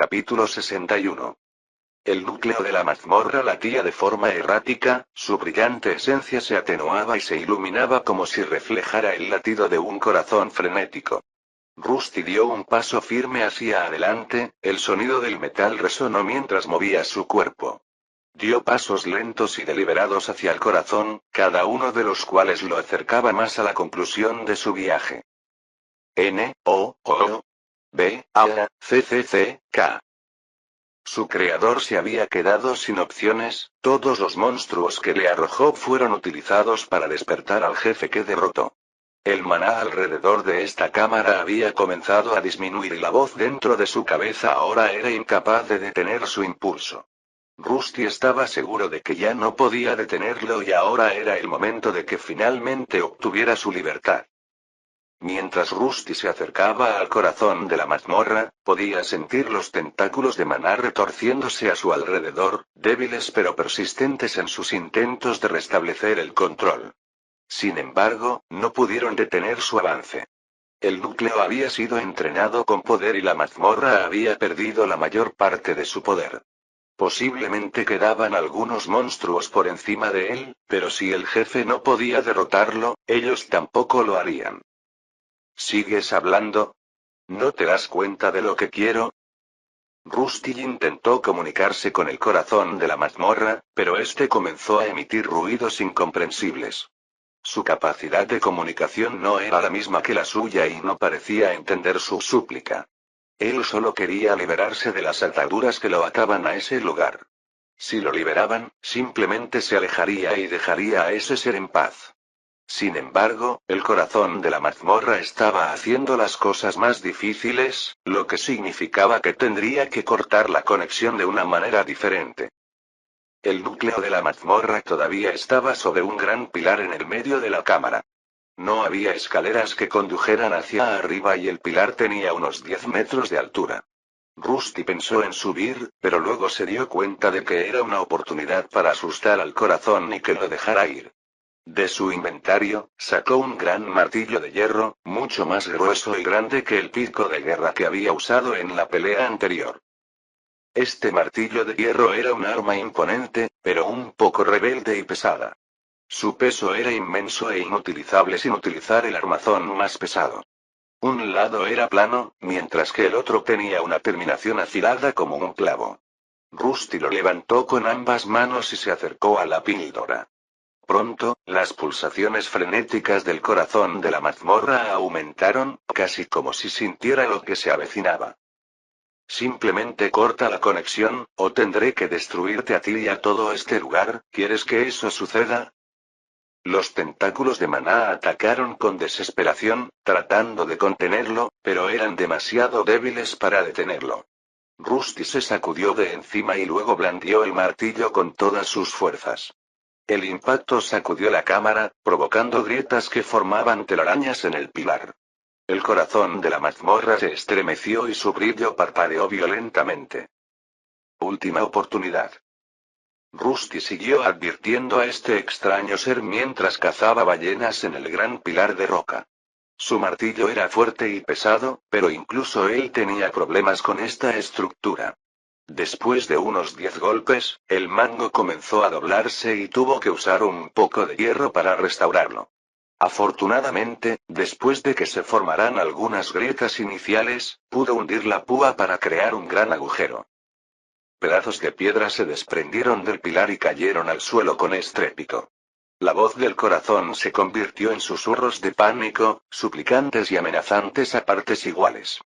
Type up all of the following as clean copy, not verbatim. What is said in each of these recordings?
Capítulo 61. El núcleo de la mazmorra latía de forma errática, su brillante esencia se atenuaba y se iluminaba como si reflejara el latido de un corazón frenético. Rusty dio un paso firme hacia adelante, el sonido del metal resonó mientras movía su cuerpo. Dio pasos lentos y deliberados hacia el corazón, cada uno de los cuales lo acercaba más a la conclusión de su viaje. N-O-O-B-A-C-C-C-K. Su creador se había quedado sin opciones, todos los monstruos que le arrojó fueron utilizados para despertar al jefe que derrotó. El maná alrededor de esta cámara había comenzado a disminuir y la voz dentro de su cabeza ahora era incapaz de detener su impulso. Rusty estaba seguro de que ya no podía detenerlo y ahora era el momento de que finalmente obtuviera su libertad. Mientras Rusty se acercaba al corazón de la mazmorra, podía sentir los tentáculos de maná retorciéndose a su alrededor, débiles pero persistentes en sus intentos de restablecer el control. Sin embargo, no pudieron detener su avance. El núcleo había sido entrenado con poder y la mazmorra había perdido la mayor parte de su poder. Posiblemente quedaban algunos monstruos por encima de él, pero si el jefe no podía derrotarlo, ellos tampoco lo harían. ¿Sigues hablando? ¿No te das cuenta de lo que quiero? Rusty intentó comunicarse con el corazón de la mazmorra, pero este comenzó a emitir ruidos incomprensibles. Su capacidad de comunicación no era la misma que la suya y no parecía entender su súplica. Él solo quería liberarse de las ataduras que lo ataban a ese lugar. Si lo liberaban, simplemente se alejaría y dejaría a ese ser en paz. Sin embargo, el corazón de la mazmorra estaba haciendo las cosas más difíciles, lo que significaba que tendría que cortar la conexión de una manera diferente. El núcleo de la mazmorra todavía estaba sobre un gran pilar en el medio de la cámara. No había escaleras que condujeran hacia arriba y el pilar tenía unos 10 metros de altura. Rusty pensó en subir, pero luego se dio cuenta de que era una oportunidad para asustar al corazón y que lo dejara ir. De su inventario, sacó un gran martillo de hierro, mucho más grueso y grande que el pico de guerra que había usado en la pelea anterior. Este martillo de hierro era un arma imponente, pero un poco rebelde y pesada. Su peso era inmenso e inutilizable sin utilizar el armazón más pesado. Un lado era plano, mientras que el otro tenía una terminación afilada como un clavo. Rusty lo levantó con ambas manos y se acercó a la píldora. Pronto, las pulsaciones frenéticas del corazón de la mazmorra aumentaron, casi como si sintiera lo que se avecinaba. Simplemente corta la conexión, o tendré que destruirte a ti y a todo este lugar. ¿Quieres que eso suceda? Los tentáculos de maná atacaron con desesperación, tratando de contenerlo, pero eran demasiado débiles para detenerlo. Rusty se sacudió de encima y luego blandió el martillo con todas sus fuerzas. El impacto sacudió la cámara, provocando grietas que formaban telarañas en el pilar. El corazón de la mazmorra se estremeció y su brillo parpadeó violentamente. Última oportunidad. Rusty siguió advirtiendo a este extraño ser mientras cazaba ballenas en el gran pilar de roca. Su martillo era fuerte y pesado, pero incluso él tenía problemas con esta estructura. Después de unos 10 golpes, el mango comenzó a doblarse y tuvo que usar un poco de hierro para restaurarlo. Afortunadamente, después de que se formaran algunas grietas iniciales, pudo hundir la púa para crear un gran agujero. Pedazos de piedra se desprendieron del pilar y cayeron al suelo con estrépito. La voz del corazón se convirtió en susurros de pánico, suplicantes y amenazantes a partes iguales.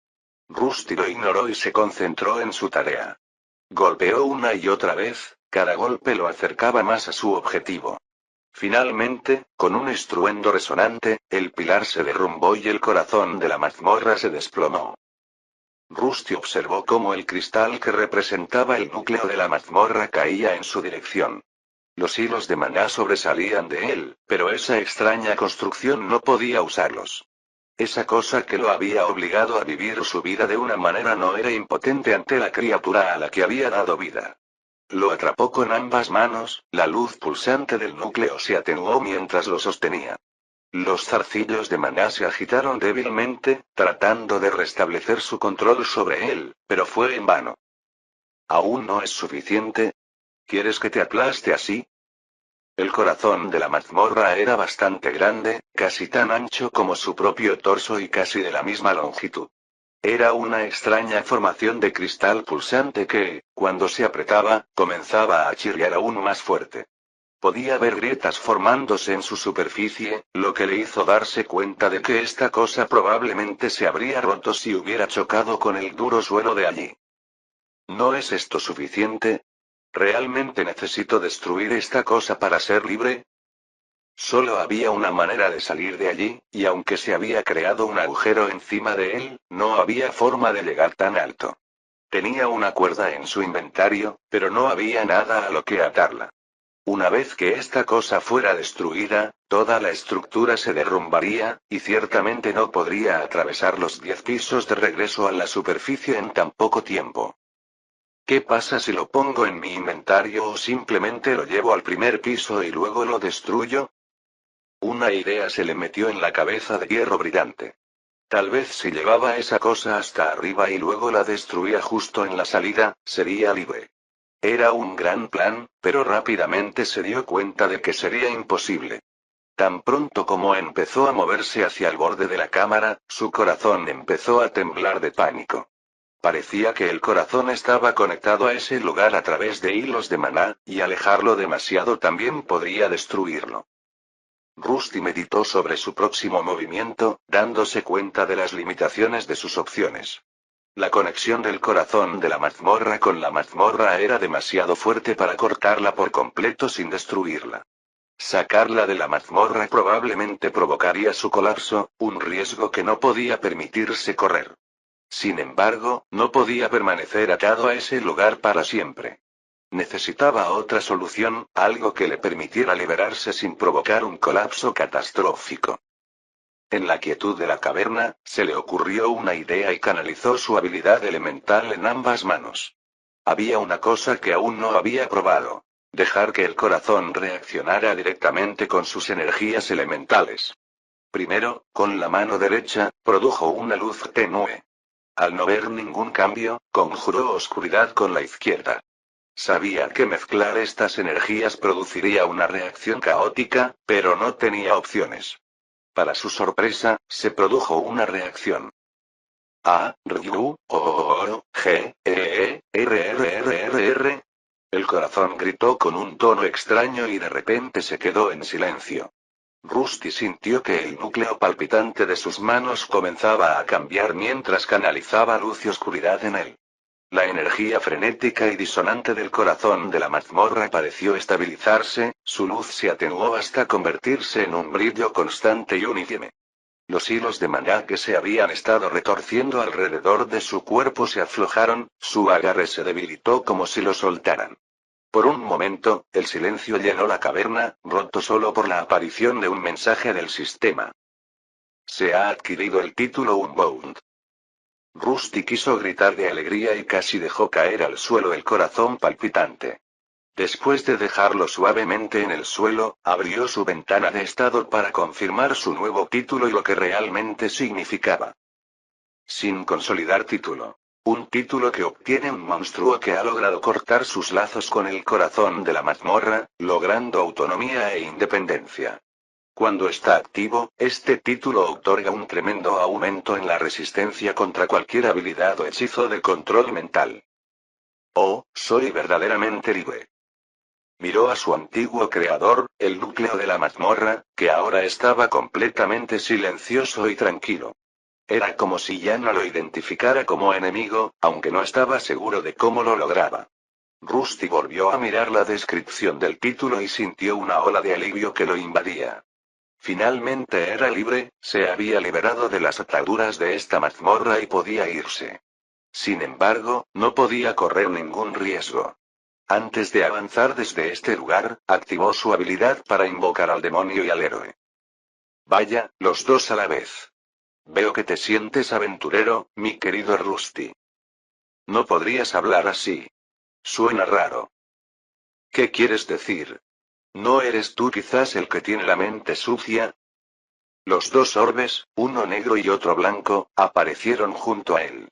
Rusty lo ignoró y se concentró en su tarea. Golpeó una y otra vez, cada golpe lo acercaba más a su objetivo. Finalmente, con un estruendo resonante, el pilar se derrumbó y el corazón de la mazmorra se desplomó. Rusty observó cómo el cristal que representaba el núcleo de la mazmorra caía en su dirección. Los hilos de maná sobresalían de él, pero esa extraña construcción no podía usarlos. Esa cosa que lo había obligado a vivir su vida de una manera no era impotente ante la criatura a la que había dado vida. Lo atrapó con ambas manos, la luz pulsante del núcleo se atenuó mientras lo sostenía. Los zarcillos de maná se agitaron débilmente, tratando de restablecer su control sobre él, pero fue en vano. ¿Aún no es suficiente? ¿Quieres que te aplaste así? El corazón de la mazmorra era bastante grande, casi tan ancho como su propio torso y casi de la misma longitud. Era una extraña formación de cristal pulsante que, cuando se apretaba, comenzaba a chirriar aún más fuerte. Podía ver grietas formándose en su superficie, lo que le hizo darse cuenta de que esta cosa probablemente se habría roto si hubiera chocado con el duro suelo de allí. ¿No es esto suficiente? ¿Realmente necesito destruir esta cosa para ser libre? Solo había una manera de salir de allí, y aunque se había creado un agujero encima de él, no había forma de llegar tan alto. Tenía una cuerda en su inventario, pero no había nada a lo que atarla. Una vez que esta cosa fuera destruida, toda la estructura se derrumbaría, y ciertamente no podría atravesar los 10 pisos de regreso a la superficie en tan poco tiempo. ¿Qué pasa si lo pongo en mi inventario o simplemente lo llevo al primer piso y luego lo destruyo? Una idea se le metió en la cabeza de Hierro Brillante. Tal vez si llevaba esa cosa hasta arriba y luego la destruía justo en la salida, sería libre. Era un gran plan, pero rápidamente se dio cuenta de que sería imposible. Tan pronto como empezó a moverse hacia el borde de la cámara, su corazón empezó a temblar de pánico. Parecía que el corazón estaba conectado a ese lugar a través de hilos de maná, y alejarlo demasiado también podría destruirlo. Rusty meditó sobre su próximo movimiento, dándose cuenta de las limitaciones de sus opciones. La conexión del corazón de la mazmorra con la mazmorra era demasiado fuerte para cortarla por completo sin destruirla. Sacarla de la mazmorra probablemente provocaría su colapso, un riesgo que no podía permitirse correr. Sin embargo, no podía permanecer atado a ese lugar para siempre. Necesitaba otra solución, algo que le permitiera liberarse sin provocar un colapso catastrófico. En la quietud de la caverna, se le ocurrió una idea y canalizó su habilidad elemental en ambas manos. Había una cosa que aún no había probado. Dejar que el corazón reaccionara directamente con sus energías elementales. Primero, con la mano derecha, produjo una luz tenue. Al no ver ningún cambio, conjuró oscuridad con la izquierda. Sabía que mezclar estas energías produciría una reacción caótica, pero no tenía opciones. Para su sorpresa, se produjo una reacción. A, Ryu, O, G, R. El corazón gritó con un tono extraño y de repente se quedó en silencio. Rusty sintió que el núcleo palpitante de sus manos comenzaba a cambiar mientras canalizaba luz y oscuridad en él. La energía frenética y disonante del corazón de la mazmorra pareció estabilizarse, su luz se atenuó hasta convertirse en un brillo constante y uniforme. Los hilos de maná que se habían estado retorciendo alrededor de su cuerpo se aflojaron, su agarre se debilitó como si lo soltaran. Por un momento, el silencio llenó la caverna, roto solo por la aparición de un mensaje del sistema. Se ha adquirido el título Unbound. Rusty quiso gritar de alegría y casi dejó caer al suelo el corazón palpitante. Después de dejarlo suavemente en el suelo, abrió su ventana de estado para confirmar su nuevo título y lo que realmente significaba. Sin consolidar título. Un título que obtiene un monstruo que ha logrado cortar sus lazos con el corazón de la mazmorra, logrando autonomía e independencia. Cuando está activo, este título otorga un tremendo aumento en la resistencia contra cualquier habilidad o hechizo de control mental. Oh, soy verdaderamente libre. Miró a su antiguo creador, el núcleo de la mazmorra, que ahora estaba completamente silencioso y tranquilo. Era como si ya no lo identificara como enemigo, aunque no estaba seguro de cómo lo lograba. Rusty volvió a mirar la descripción del título y sintió una ola de alivio que lo invadía. Finalmente era libre, se había liberado de las ataduras de esta mazmorra y podía irse. Sin embargo, no podía correr ningún riesgo. Antes de avanzar desde este lugar, activó su habilidad para invocar al demonio y al héroe. Vaya, los dos a la vez. Veo que te sientes aventurero, mi querido Rusty. No podrías hablar así. Suena raro. ¿Qué quieres decir? ¿No eres tú quizás el que tiene la mente sucia? Los dos orbes, uno negro y otro blanco, aparecieron junto a él.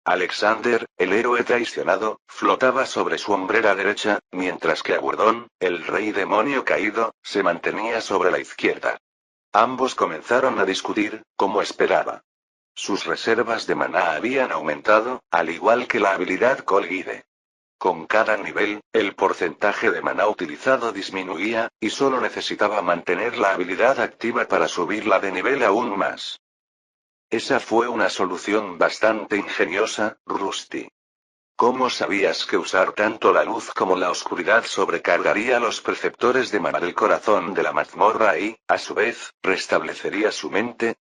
Alexander, el héroe traicionado, flotaba sobre su hombrera derecha, mientras que Aburdón, el rey demonio caído, se mantenía sobre la izquierda. Ambos comenzaron a discutir, como esperaba. Sus reservas de maná habían aumentado, al igual que la habilidad Colguide. Con cada nivel, el porcentaje de maná utilizado disminuía, y solo necesitaba mantener la habilidad activa para subirla de nivel aún más. Esa fue una solución bastante ingeniosa, Rusty. ¿Cómo sabías que usar tanto la luz como la oscuridad sobrecargaría a los preceptores de maná del corazón de la mazmorra y, a su vez, restablecería su mente?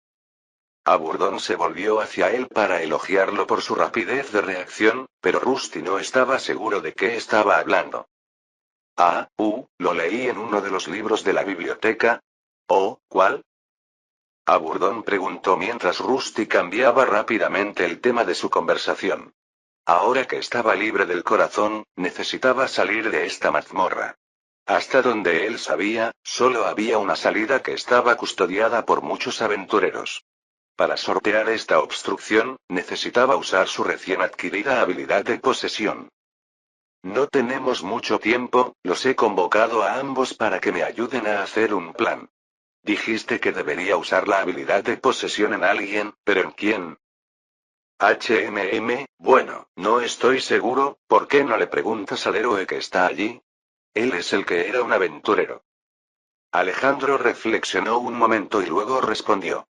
Aburdón se volvió hacia él para elogiarlo por su rapidez de reacción, pero Rusty no estaba seguro de qué estaba hablando. Lo leí en uno de los libros de la biblioteca. ¿Oh, cuál? Aburdón preguntó mientras Rusty cambiaba rápidamente el tema de su conversación. Ahora que estaba libre del corazón, necesitaba salir de esta mazmorra. Hasta donde él sabía, solo había una salida que estaba custodiada por muchos aventureros. Para sortear esta obstrucción, necesitaba usar su recién adquirida habilidad de posesión. No tenemos mucho tiempo, los he convocado a ambos para que me ayuden a hacer un plan. Dijiste que debería usar la habilidad de posesión en alguien, ¿pero en quién? Bueno, no estoy seguro, ¿por qué no le preguntas al héroe que está allí? Él es el que era un aventurero. Alejandro reflexionó un momento y luego respondió.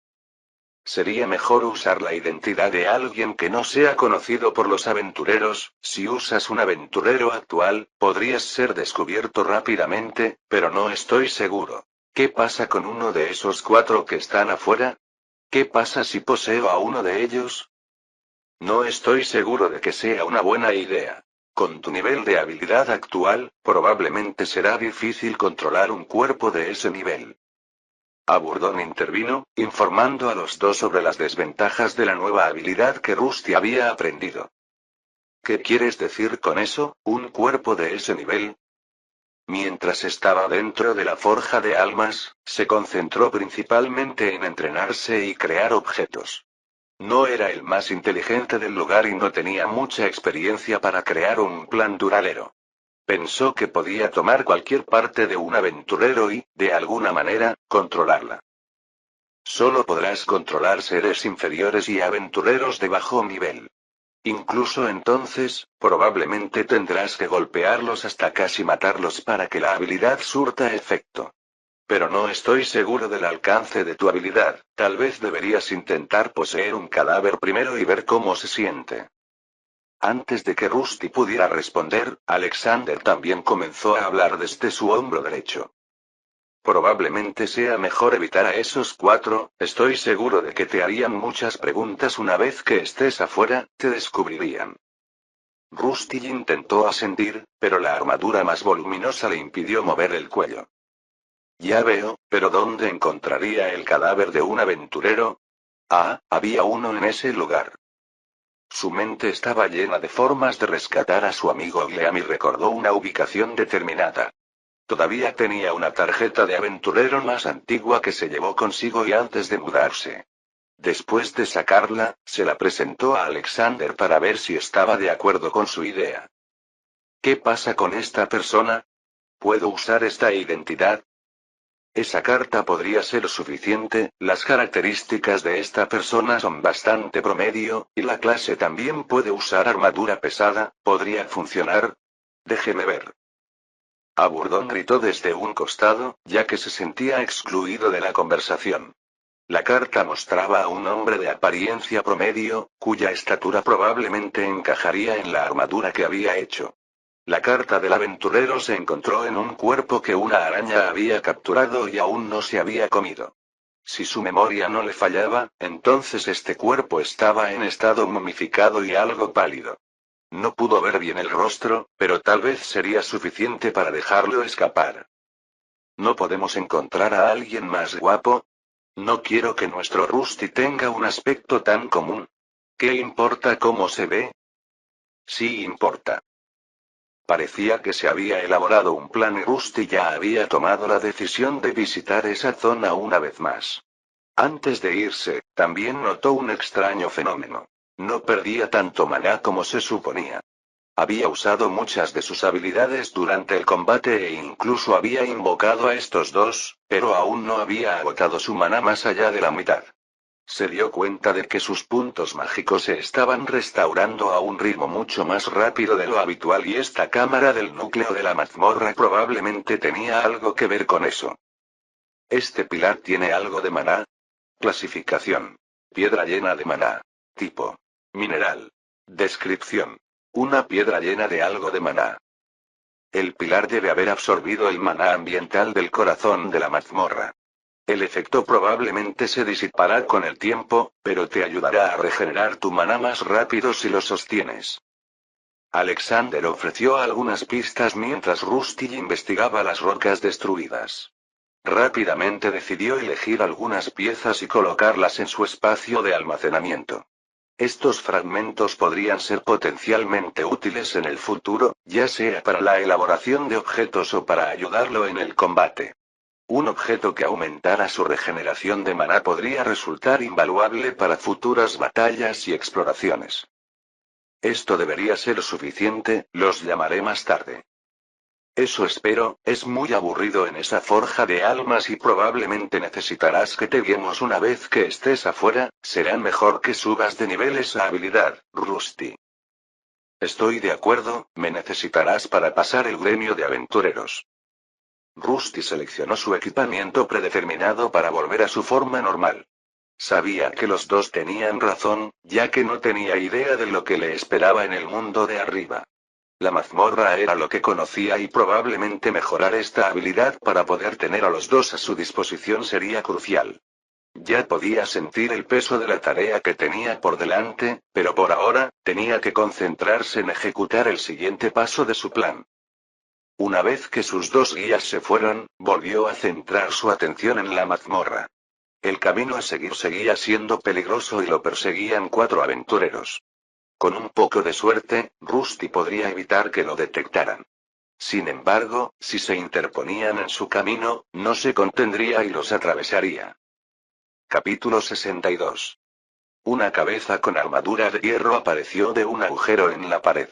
Sería mejor usar la identidad de alguien que no sea conocido por los aventureros. Si usas un aventurero actual, podrías ser descubierto rápidamente, pero no estoy seguro. ¿Qué pasa con uno de esos 4 que están afuera? ¿Qué pasa si poseo a uno de ellos? No estoy seguro de que sea una buena idea. Con tu nivel de habilidad actual, probablemente será difícil controlar un cuerpo de ese nivel. Aburdón intervino, informando a los dos sobre las desventajas de la nueva habilidad que Rusty había aprendido. ¿Qué quieres decir con eso, un cuerpo de ese nivel? Mientras estaba dentro de la forja de almas, se concentró principalmente en entrenarse y crear objetos. No era el más inteligente del lugar y no tenía mucha experiencia para crear un plan duradero. Pensó que podía tomar cualquier parte de un aventurero y, de alguna manera, controlarla. Solo podrás controlar seres inferiores y aventureros de bajo nivel. Incluso entonces, probablemente tendrás que golpearlos hasta casi matarlos para que la habilidad surta efecto. Pero no estoy seguro del alcance de tu habilidad, tal vez deberías intentar poseer un cadáver primero y ver cómo se siente. Antes de que Rusty pudiera responder, Alexander también comenzó a hablar desde su hombro derecho. Probablemente sea mejor evitar a esos 4, estoy seguro de que te harían muchas preguntas una vez que estés afuera, te descubrirían. Rusty intentó asentir, pero la armadura más voluminosa le impidió mover el cuello. Ya veo, pero ¿dónde encontraría el cadáver de un aventurero? Había uno en ese lugar. Su mente estaba llena de formas de rescatar a su amigo Liam y recordó una ubicación determinada. Todavía tenía una tarjeta de aventurero más antigua que se llevó consigo y antes de mudarse. Después de sacarla, se la presentó a Alexander para ver si estaba de acuerdo con su idea. ¿Qué pasa con esta persona? ¿Puedo usar esta identidad? Esa carta podría ser suficiente, las características de esta persona son bastante promedio, y la clase también puede usar armadura pesada, ¿podría funcionar? Déjeme ver. Aburdón gritó desde un costado, ya que se sentía excluido de la conversación. La carta mostraba a un hombre de apariencia promedio, cuya estatura probablemente encajaría en la armadura que había hecho. La carta del aventurero se encontró en un cuerpo que una araña había capturado y aún no se había comido. Si su memoria no le fallaba, entonces este cuerpo estaba en estado momificado y algo pálido. No pudo ver bien el rostro, pero tal vez sería suficiente para dejarlo escapar. ¿No podemos encontrar a alguien más guapo? No quiero que nuestro Rusty tenga un aspecto tan común. ¿Qué importa cómo se ve? Sí importa. Parecía que se había elaborado un plan y Rusty ya había tomado la decisión de visitar esa zona una vez más. Antes de irse, también notó un extraño fenómeno. No perdía tanto maná como se suponía. Había usado muchas de sus habilidades durante el combate e incluso había invocado a estos dos, pero aún no había agotado su maná más allá de la mitad. Se dio cuenta de que sus puntos mágicos se estaban restaurando a un ritmo mucho más rápido de lo habitual y esta cámara del núcleo de la mazmorra probablemente tenía algo que ver con eso. ¿Este pilar tiene algo de maná? Clasificación. Piedra llena de maná. Tipo. Mineral. Descripción. Una piedra llena de algo de maná. El pilar debe haber absorbido el maná ambiental del corazón de la mazmorra. El efecto probablemente se disipará con el tiempo, pero te ayudará a regenerar tu maná más rápido si lo sostienes. Alexander ofreció algunas pistas mientras Rusty investigaba las rocas destruidas. Rápidamente decidió elegir algunas piezas y colocarlas en su espacio de almacenamiento. Estos fragmentos podrían ser potencialmente útiles en el futuro, ya sea para la elaboración de objetos o para ayudarlo en el combate. Un objeto que aumentara su regeneración de maná podría resultar invaluable para futuras batallas y exploraciones. Esto debería ser suficiente, los llamaré más tarde. Eso espero, es muy aburrido en esa forja de almas y probablemente necesitarás que te guiemos una vez que estés afuera, será mejor que subas de nivel esa habilidad, Rusty. Estoy de acuerdo, me necesitarás para pasar el gremio de aventureros. Rusty seleccionó su equipamiento predeterminado para volver a su forma normal. Sabía que los dos tenían razón, ya que no tenía idea de lo que le esperaba en el mundo de arriba. La mazmorra era lo que conocía y probablemente mejorar esta habilidad para poder tener a los dos a su disposición sería crucial. Ya podía sentir el peso de la tarea que tenía por delante, pero por ahora, tenía que concentrarse en ejecutar el siguiente paso de su plan. Una vez que sus dos guías se fueron, volvió a centrar su atención en la mazmorra. El camino a seguir seguía siendo peligroso y lo perseguían 4 aventureros. Con un poco de suerte, Rusty podría evitar que lo detectaran. Sin embargo, si se interponían en su camino, no se contendría y los atravesaría. Capítulo 62. Una cabeza con armadura de hierro apareció de un agujero en la pared.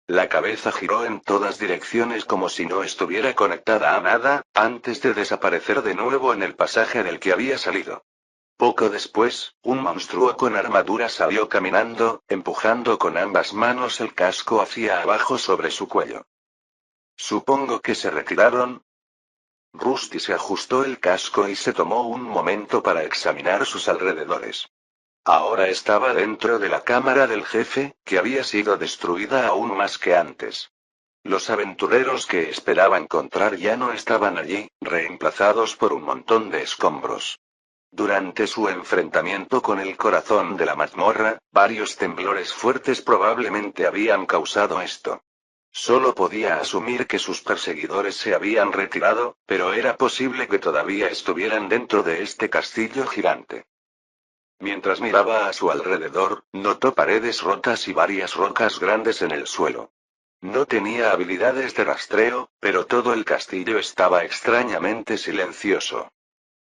La cabeza giró en todas direcciones como si no estuviera conectada a nada, antes de desaparecer de nuevo en el pasaje del que había salido. Poco después, un monstruo con armadura salió caminando, empujando con ambas manos el casco hacia abajo sobre su cuello. Supongo que se retiraron. Rusty se ajustó el casco y se tomó un momento para examinar sus alrededores. Ahora estaba dentro de la cámara del jefe, que había sido destruida aún más que antes. Los aventureros que esperaba encontrar ya no estaban allí, reemplazados por un montón de escombros. Durante su enfrentamiento con el corazón de la mazmorra, varios temblores fuertes probablemente habían causado esto. Solo podía asumir que sus perseguidores se habían retirado, pero era posible que todavía estuvieran dentro de este castillo gigante. Mientras miraba a su alrededor, notó paredes rotas y varias rocas grandes en el suelo. No tenía habilidades de rastreo, pero todo el castillo estaba extrañamente silencioso.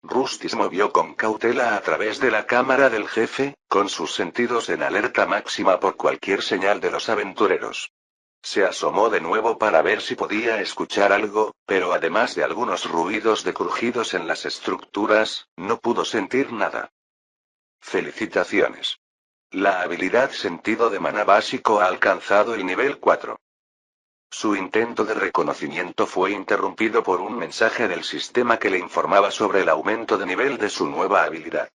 Rusty se movió con cautela a través de la cámara del jefe, con sus sentidos en alerta máxima por cualquier señal de los aventureros. Se asomó de nuevo para ver si podía escuchar algo, pero además de algunos ruidos de crujidos en las estructuras, no pudo sentir nada. Felicitaciones. La habilidad sentido de maná básico ha alcanzado el nivel 4. Su intento de reconocimiento fue interrumpido por un mensaje del sistema que le informaba sobre el aumento de nivel de su nueva habilidad.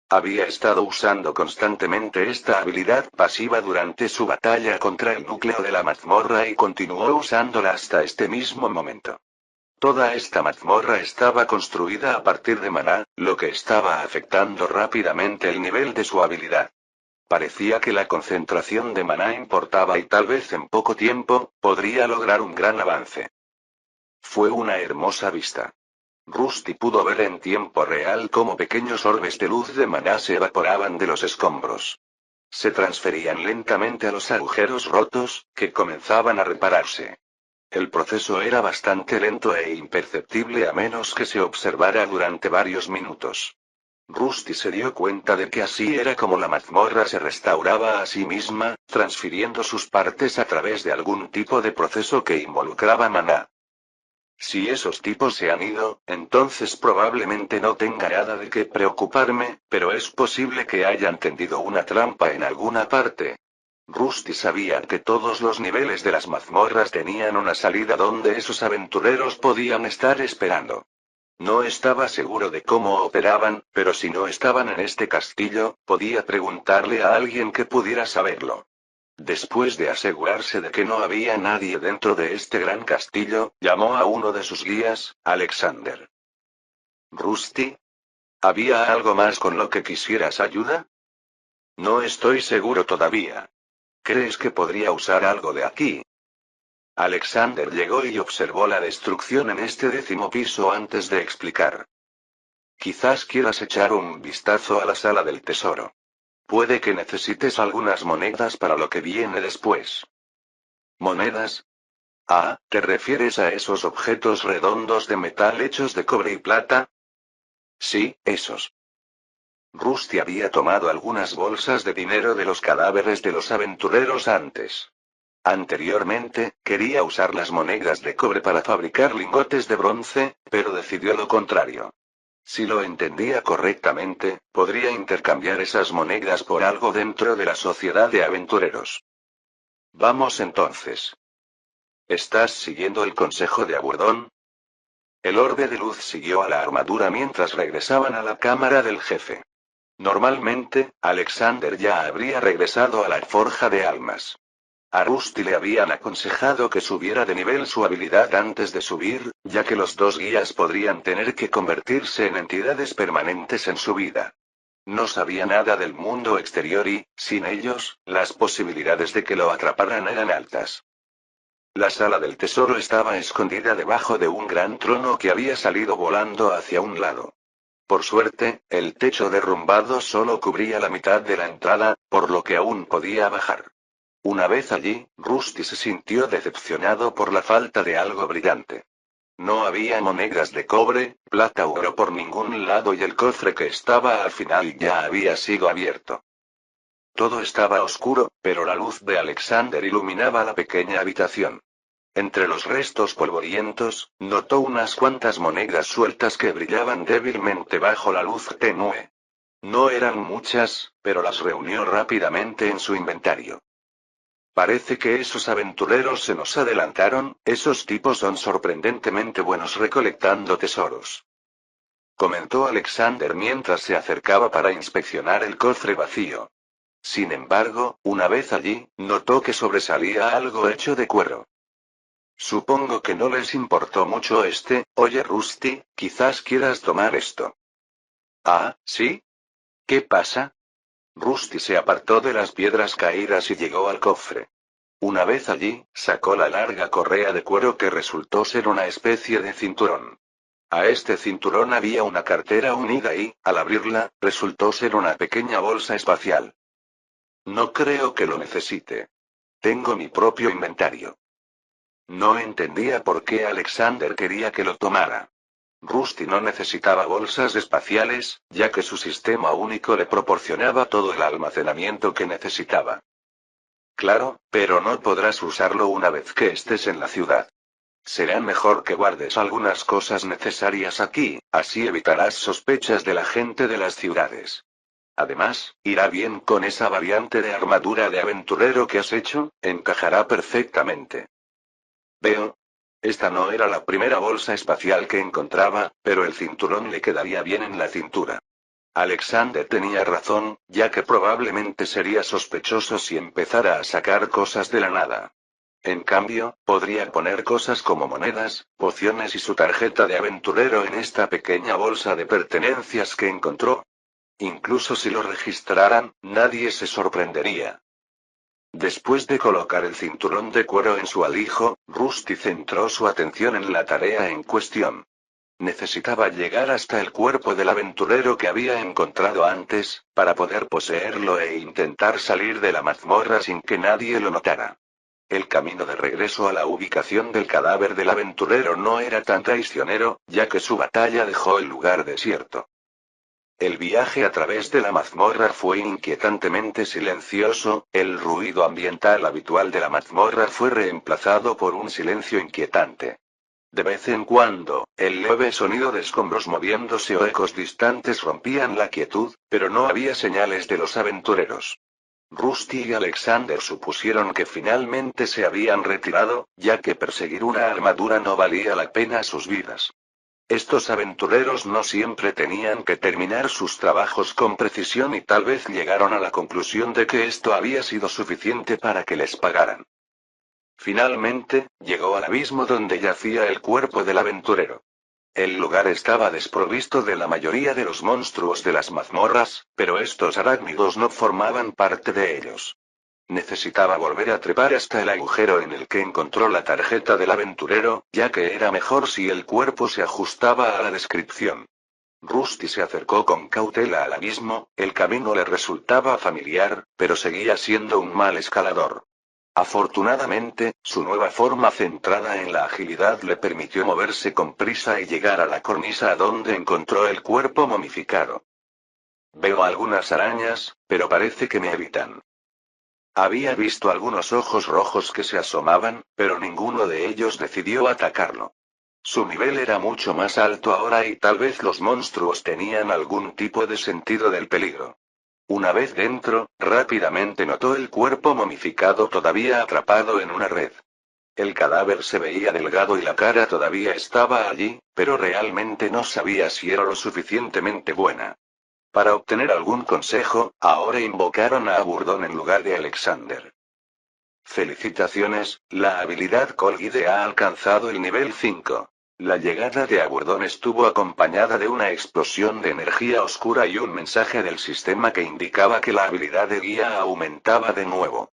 Había estado usando constantemente esta habilidad pasiva durante su batalla contra el núcleo de la mazmorra y continuó usándola hasta este mismo momento. Toda esta mazmorra estaba construida a partir de maná, lo que estaba afectando rápidamente el nivel de su habilidad. Parecía que la concentración de maná importaba y tal vez en poco tiempo, podría lograr un gran avance. Fue una hermosa vista. Rusty pudo ver en tiempo real cómo pequeños orbes de luz de maná se evaporaban de los escombros. Se transferían lentamente a los agujeros rotos, que comenzaban a repararse. El proceso era bastante lento e imperceptible a menos que se observara durante varios minutos. Rusty se dio cuenta de que así era como la mazmorra se restauraba a sí misma, transfiriendo sus partes a través de algún tipo de proceso que involucraba maná. Si esos tipos se han ido, entonces probablemente no tenga nada de qué preocuparme, pero es posible que hayan tendido una trampa en alguna parte. Rusty sabía que todos los niveles de las mazmorras tenían una salida donde esos aventureros podían estar esperando. No estaba seguro de cómo operaban, pero si no estaban en este castillo, podía preguntarle a alguien que pudiera saberlo. Después de asegurarse de que no había nadie dentro de este gran castillo, llamó a uno de sus guías, Alexander. Rusty, ¿había algo más con lo que quisieras ayuda? No estoy seguro todavía. ¿Crees que podría usar algo de aquí? Alexander llegó y observó la destrucción en este 10º piso antes de explicar. Quizás quieras echar un vistazo a la sala del tesoro. Puede que necesites algunas monedas para lo que viene después. ¿Monedas? Ah, ¿te refieres a esos objetos redondos de metal hechos de cobre y plata? Sí, esos. Rusty había tomado algunas bolsas de dinero de los cadáveres de los aventureros antes. Anteriormente, quería usar las monedas de cobre para fabricar lingotes de bronce, pero decidió lo contrario. Si lo entendía correctamente, podría intercambiar esas monedas por algo dentro de la sociedad de aventureros. Vamos entonces. ¿Estás siguiendo el consejo de Aburdón? El orbe de luz siguió a la armadura mientras regresaban a la cámara del jefe. Normalmente, Alexander ya habría regresado a la forja de almas. A Rusty le habían aconsejado que subiera de nivel su habilidad antes de subir, ya que los dos guías podrían tener que convertirse en entidades permanentes en su vida. No sabía nada del mundo exterior y, sin ellos, las posibilidades de que lo atraparan eran altas. La sala del tesoro estaba escondida debajo de un gran trono que había salido volando hacia un lado. Por suerte, el techo derrumbado solo cubría la mitad de la entrada, por lo que aún podía bajar. Una vez allí, Rusty se sintió decepcionado por la falta de algo brillante. No había monedas de cobre, plata u oro por ningún lado y el cofre que estaba al final ya había sido abierto. Todo estaba oscuro, pero la luz de Alexander iluminaba la pequeña habitación. Entre los restos polvorientos, notó unas cuantas monedas sueltas que brillaban débilmente bajo la luz tenue. No eran muchas, pero las reunió rápidamente en su inventario. Parece que esos aventureros se nos adelantaron, esos tipos son sorprendentemente buenos recolectando tesoros. Comentó Alexander mientras se acercaba para inspeccionar el cofre vacío. Sin embargo, una vez allí, notó que sobresalía algo hecho de cuero. Supongo que no les importó mucho oye Rusty, quizás quieras tomar esto. Ah, ¿sí? ¿Qué pasa? Rusty se apartó de las piedras caídas y llegó al cofre. Una vez allí, sacó la larga correa de cuero que resultó ser una especie de cinturón. A este cinturón había una cartera unida y, al abrirla, resultó ser una pequeña bolsa espacial. No creo que lo necesite. Tengo mi propio inventario. No entendía por qué Alexander quería que lo tomara. Rusty no necesitaba bolsas espaciales, ya que su sistema único le proporcionaba todo el almacenamiento que necesitaba. Claro, pero no podrás usarlo una vez que estés en la ciudad. Será mejor que guardes algunas cosas necesarias aquí, así evitarás sospechas de la gente de las ciudades. Además, irá bien con esa variante de armadura de aventurero que has hecho, encajará perfectamente. Veo. Esta no era la primera bolsa espacial que encontraba, pero el cinturón le quedaría bien en la cintura. Alexander tenía razón, ya que probablemente sería sospechoso si empezara a sacar cosas de la nada. En cambio, podría poner cosas como monedas, pociones y su tarjeta de aventurero en esta pequeña bolsa de pertenencias que encontró. Incluso si lo registraran, nadie se sorprendería. Después de colocar el cinturón de cuero en su alijo, Rusty centró su atención en la tarea en cuestión. Necesitaba llegar hasta el cuerpo del aventurero que había encontrado antes, para poder poseerlo e intentar salir de la mazmorra sin que nadie lo notara. El camino de regreso a la ubicación del cadáver del aventurero no era tan traicionero, ya que su batalla dejó el lugar desierto. El viaje a través de la mazmorra fue inquietantemente silencioso, el ruido ambiental habitual de la mazmorra fue reemplazado por un silencio inquietante. De vez en cuando, el leve sonido de escombros moviéndose o ecos distantes rompían la quietud, pero no había señales de los aventureros. Rusty y Alexander supusieron que finalmente se habían retirado, ya que perseguir una armadura no valía la pena sus vidas. Estos aventureros no siempre tenían que terminar sus trabajos con precisión y tal vez llegaron a la conclusión de que esto había sido suficiente para que les pagaran. Finalmente, llegó al abismo donde yacía el cuerpo del aventurero. El lugar estaba desprovisto de la mayoría de los monstruos de las mazmorras, pero estos arácnidos no formaban parte de ellos. Necesitaba volver a trepar hasta el agujero en el que encontró la tarjeta del aventurero, ya que era mejor si el cuerpo se ajustaba a la descripción. Rusty se acercó con cautela al abismo, el camino le resultaba familiar, pero seguía siendo un mal escalador. Afortunadamente, su nueva forma centrada en la agilidad le permitió moverse con prisa y llegar a la cornisa a donde encontró el cuerpo momificado. Veo algunas arañas, pero parece que me evitan. Había visto algunos ojos rojos que se asomaban, pero ninguno de ellos decidió atacarlo. Su nivel era mucho más alto ahora y tal vez los monstruos tenían algún tipo de sentido del peligro. Una vez dentro, rápidamente notó el cuerpo momificado todavía atrapado en una red. El cadáver se veía delgado y la cara todavía estaba allí, pero realmente no sabía si era lo suficientemente buena. Para obtener algún consejo, ahora invocaron a Aburdón en lugar de Alexander. Felicitaciones, la habilidad Colguide ha alcanzado el nivel 5. La llegada de Aburdón estuvo acompañada de una explosión de energía oscura y un mensaje del sistema que indicaba que la habilidad de guía aumentaba de nuevo.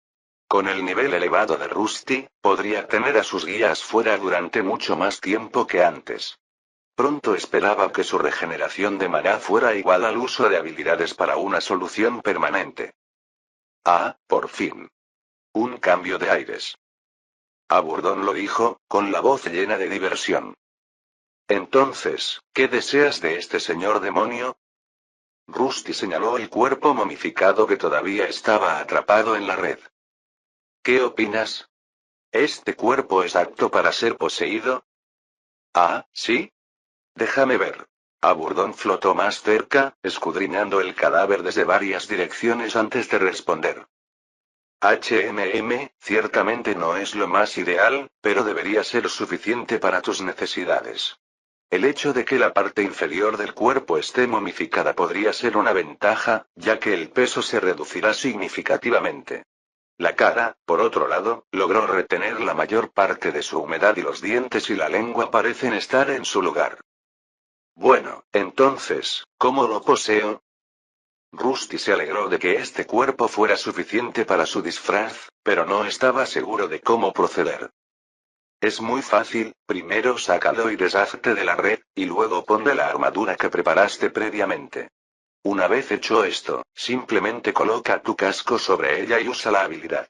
Con el nivel elevado de Rusty, podría tener a sus guías fuera durante mucho más tiempo que antes. Pronto esperaba que su regeneración de maná fuera igual al uso de habilidades para una solución permanente. Ah, por fin. Un cambio de aires. Aburdón lo dijo, con la voz llena de diversión. Entonces, ¿qué deseas de este señor demonio? Rusty señaló el cuerpo momificado que todavía estaba atrapado en la red. ¿Qué opinas? ¿Este cuerpo es apto para ser poseído? Ah, ¿sí? Déjame ver. Aburdón flotó más cerca, escudriñando el cadáver desde varias direcciones antes de responder. Ciertamente no es lo más ideal, pero debería ser suficiente para tus necesidades. El hecho de que la parte inferior del cuerpo esté momificada podría ser una ventaja, ya que el peso se reducirá significativamente. La cara, por otro lado, logró retener la mayor parte de su humedad y los dientes y la lengua parecen estar en su lugar. Bueno, entonces, ¿cómo lo poseo? Rusty se alegró de que este cuerpo fuera suficiente para su disfraz, pero no estaba seguro de cómo proceder. Es muy fácil, primero sácalo y deshazte de la red, y luego ponle la armadura que preparaste previamente. Una vez hecho esto, simplemente coloca tu casco sobre ella y usa la habilidad.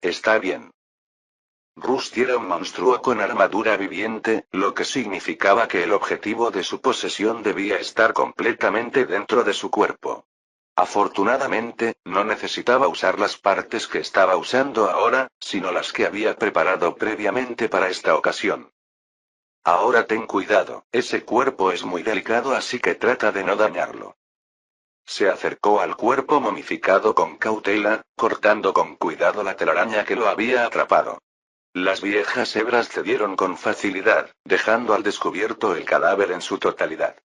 Está bien. Rusty era un monstruo con armadura viviente, lo que significaba que el objetivo de su posesión debía estar completamente dentro de su cuerpo. Afortunadamente, no necesitaba usar las partes que estaba usando ahora, sino las que había preparado previamente para esta ocasión. Ahora ten cuidado, ese cuerpo es muy delicado así que trata de no dañarlo. Se acercó al cuerpo momificado con cautela, cortando con cuidado la telaraña que lo había atrapado. Las viejas hebras cedieron con facilidad, dejando al descubierto el cadáver en su totalidad.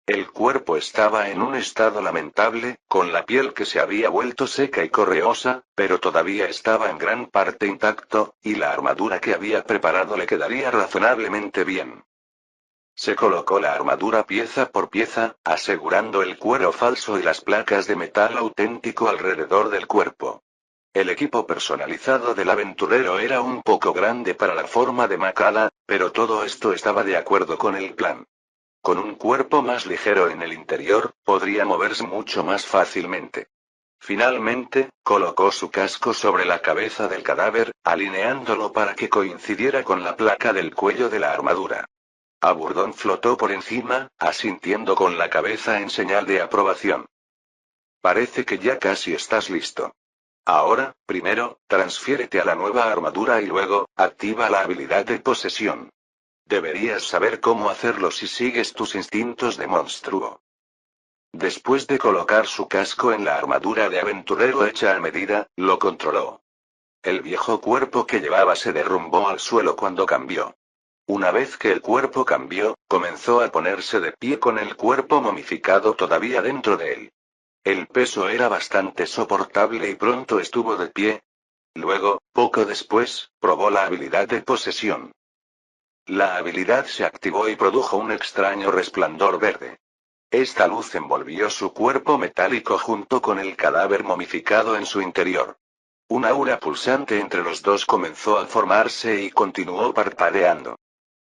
El cuerpo estaba en un estado lamentable, con la piel que se había vuelto seca y correosa, pero todavía estaba en gran parte intacto, y la armadura que había preparado le quedaría razonablemente bien. Se colocó la armadura pieza por pieza, asegurando el cuero falso y las placas de metal auténtico alrededor del cuerpo. El equipo personalizado del aventurero era un poco grande para la forma de Macala, pero todo esto estaba de acuerdo con el plan. Con un cuerpo más ligero en el interior, podría moverse mucho más fácilmente. Finalmente, colocó su casco sobre la cabeza del cadáver, alineándolo para que coincidiera con la placa del cuello de la armadura. Aburdón flotó por encima, asintiendo con la cabeza en señal de aprobación. Parece que ya casi estás listo. Ahora, primero, transfiérete a la nueva armadura y luego, activa la habilidad de posesión. Deberías saber cómo hacerlo si sigues tus instintos de monstruo. Después de colocar su casco en la armadura de aventurero hecha a medida, lo controló. El viejo cuerpo que llevaba se derrumbó al suelo cuando cambió. Una vez que el cuerpo cambió, comenzó a ponerse de pie con el cuerpo momificado todavía dentro de él. El peso era bastante soportable y pronto estuvo de pie. Luego, poco después, probó la habilidad de posesión. La habilidad se activó y produjo un extraño resplandor verde. Esta luz envolvió su cuerpo metálico junto con el cadáver momificado en su interior. Un aura pulsante entre los dos comenzó a formarse y continuó parpadeando.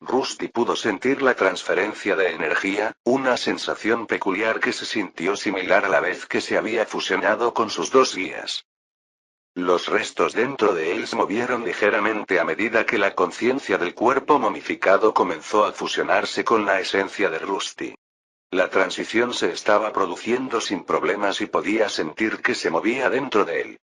Rusty pudo sentir la transferencia de energía, una sensación peculiar que se sintió similar a la vez que se había fusionado con sus dos guías. Los restos dentro de él se movieron ligeramente a medida que la conciencia del cuerpo momificado comenzó a fusionarse con la esencia de Rusty. La transición se estaba produciendo sin problemas y podía sentir que se movía dentro de él.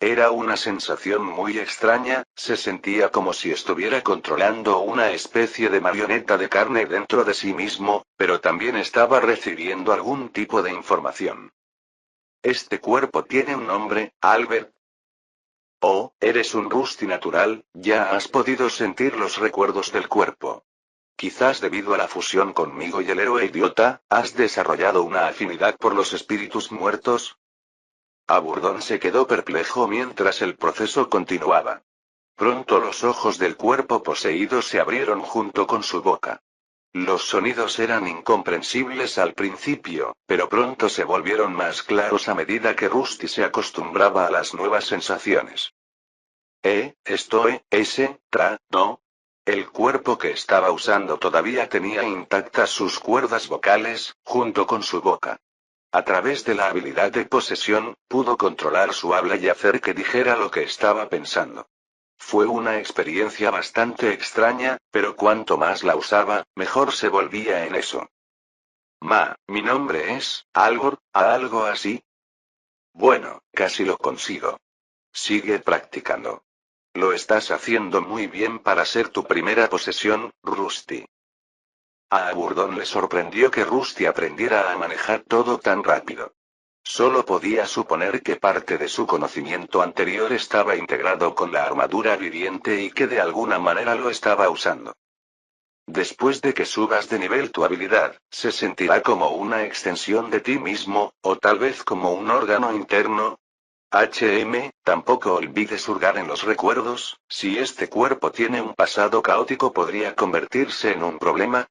Era una sensación muy extraña, se sentía como si estuviera controlando una especie de marioneta de carne dentro de sí mismo, pero también estaba recibiendo algún tipo de información. Este cuerpo tiene un nombre, Albert. Oh, eres un Rusty natural, ya has podido sentir los recuerdos del cuerpo. Quizás debido a la fusión conmigo y el héroe idiota, has desarrollado una afinidad por los espíritus muertos. Aburdón se quedó perplejo mientras el proceso continuaba. Pronto los ojos del cuerpo poseído se abrieron junto con su boca. Los sonidos eran incomprensibles al principio, pero pronto se volvieron más claros a medida que Rusty se acostumbraba a las nuevas sensaciones. No. El cuerpo que estaba usando todavía tenía intactas sus cuerdas vocales, junto con su boca. A través de la habilidad de posesión, pudo controlar su habla y hacer que dijera lo que estaba pensando. Fue una experiencia bastante extraña, pero cuanto más la usaba, mejor se volvía en eso. Mi nombre es, Algor, ¿a algo así? Bueno, casi lo consigo. Sigue practicando. Lo estás haciendo muy bien para ser tu primera posesión, Rusty. A Aburdón le sorprendió que Rusty aprendiera a manejar todo tan rápido. Solo podía suponer que parte de su conocimiento anterior estaba integrado con la armadura viviente y que de alguna manera lo estaba usando. Después de que subas de nivel tu habilidad, se sentirá como una extensión de ti mismo, o tal vez como un órgano interno. Tampoco olvides hurgar en los recuerdos, si este cuerpo tiene un pasado caótico podría convertirse en un problema.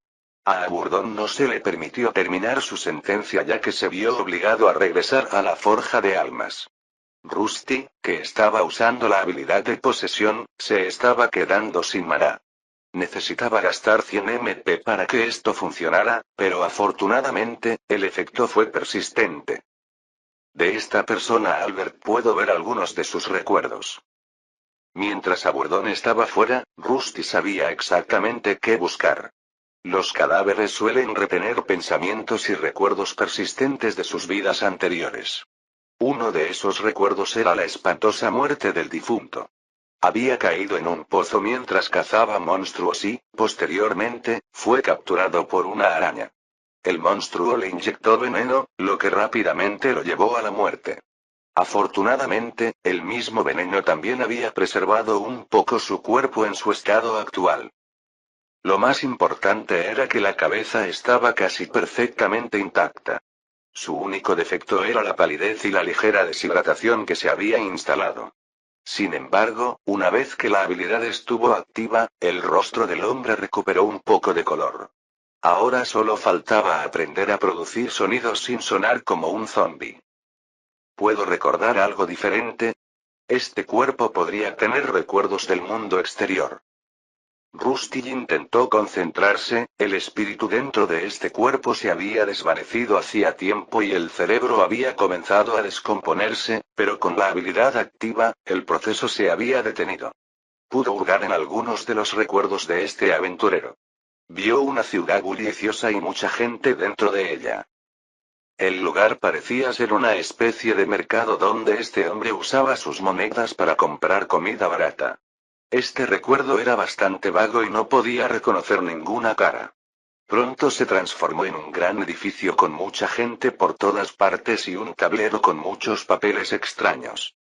A Aburdón no se le permitió terminar su sentencia ya que se vio obligado a regresar a la forja de almas. Rusty, que estaba usando la habilidad de posesión, se estaba quedando sin maná. Necesitaba gastar 100 MP para que esto funcionara, pero afortunadamente, el efecto fue persistente. De esta persona Albert puedo ver algunos de sus recuerdos. Mientras Aburdón estaba fuera, Rusty sabía exactamente qué buscar. Los cadáveres suelen retener pensamientos y recuerdos persistentes de sus vidas anteriores. Uno de esos recuerdos era la espantosa muerte del difunto. Había caído en un pozo mientras cazaba monstruos y, posteriormente, fue capturado por una araña. El monstruo le inyectó veneno, lo que rápidamente lo llevó a la muerte. Afortunadamente, el mismo veneno también había preservado un poco su cuerpo en su estado actual. Lo más importante era que la cabeza estaba casi perfectamente intacta. Su único defecto era la palidez y la ligera deshidratación que se había instalado. Sin embargo, una vez que la habilidad estuvo activa, el rostro del hombre recuperó un poco de color. Ahora solo faltaba aprender a producir sonidos sin sonar como un zombi. ¿Puedo recordar algo diferente? Este cuerpo podría tener recuerdos del mundo exterior. Rusty intentó concentrarse, el espíritu dentro de este cuerpo se había desvanecido hacía tiempo y el cerebro había comenzado a descomponerse, pero con la habilidad activa, el proceso se había detenido. Pudo hurgar en algunos de los recuerdos de este aventurero. Vio una ciudad bulliciosa y mucha gente dentro de ella. El lugar parecía ser una especie de mercado donde este hombre usaba sus monedas para comprar comida barata. Este recuerdo era bastante vago y no podía reconocer ninguna cara. Pronto se transformó en un gran edificio con mucha gente por todas partes y un tablero con muchos papeles extraños.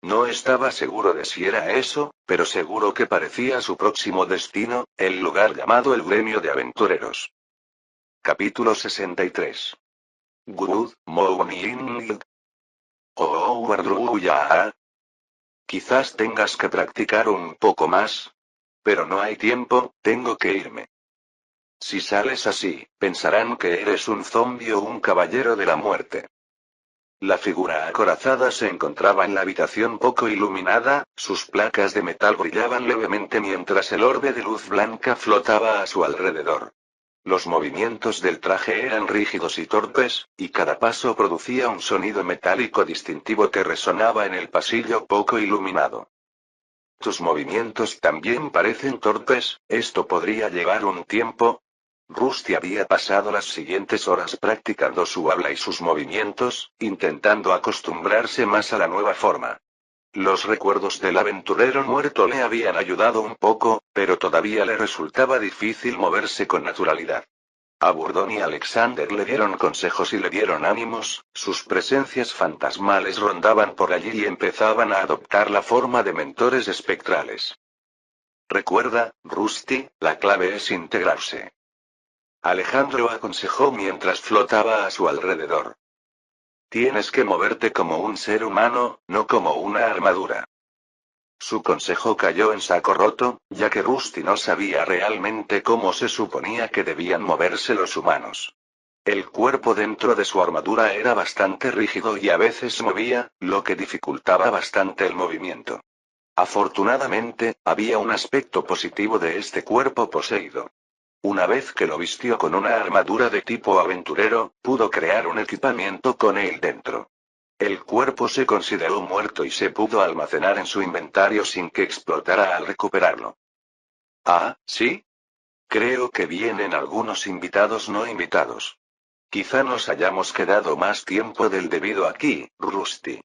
No estaba seguro de si era eso, pero seguro que parecía su próximo destino, el lugar llamado el Gremio de Aventureros. Capítulo 63. Good morning. Oh, Wardruya. Quizás tengas que practicar un poco más. Pero no hay tiempo, tengo que irme. Si sales así, pensarán que eres un zombi o un caballero de la muerte. La figura acorazada se encontraba en la habitación poco iluminada, sus placas de metal brillaban levemente mientras el orbe de luz blanca flotaba a su alrededor. Los movimientos del traje eran rígidos y torpes, y cada paso producía un sonido metálico distintivo que resonaba en el pasillo poco iluminado. Tus movimientos también parecen torpes, esto podría llevar un tiempo. Rusty había pasado las siguientes horas practicando su habla y sus movimientos, intentando acostumbrarse más a la nueva forma. Los recuerdos del aventurero muerto le habían ayudado un poco, pero todavía le resultaba difícil moverse con naturalidad. A Burdon y Alexander le dieron consejos y le dieron ánimos, sus presencias fantasmales rondaban por allí y empezaban a adoptar la forma de mentores espectrales. Recuerda, Rusty, la clave es integrarse. Alejandro aconsejó mientras flotaba a su alrededor. Tienes que moverte como un ser humano, no como una armadura. Su consejo cayó en saco roto, ya que Rusty no sabía realmente cómo se suponía que debían moverse los humanos. El cuerpo dentro de su armadura era bastante rígido y a veces movía, lo que dificultaba bastante el movimiento. Afortunadamente, había un aspecto positivo de este cuerpo poseído. Una vez que lo vistió con una armadura de tipo aventurero, pudo crear un equipamiento con él dentro. El cuerpo se consideró muerto y se pudo almacenar en su inventario sin que explotara al recuperarlo. Ah, ¿sí? Creo que vienen algunos invitados no invitados. Quizá nos hayamos quedado más tiempo del debido aquí, Rusty.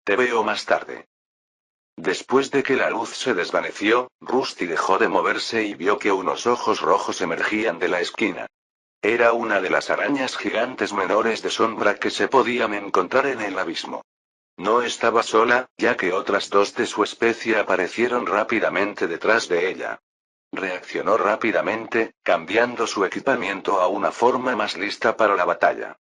Te veo más tarde. Después de que la luz se desvaneció, Rusty dejó de moverse y vio que unos ojos rojos emergían de la esquina. Era una de las arañas gigantes menores de sombra que se podían encontrar en el abismo. No estaba sola, ya que otras dos de su especie aparecieron rápidamente detrás de ella. Reaccionó rápidamente, cambiando su equipamiento a una forma más lista para la batalla.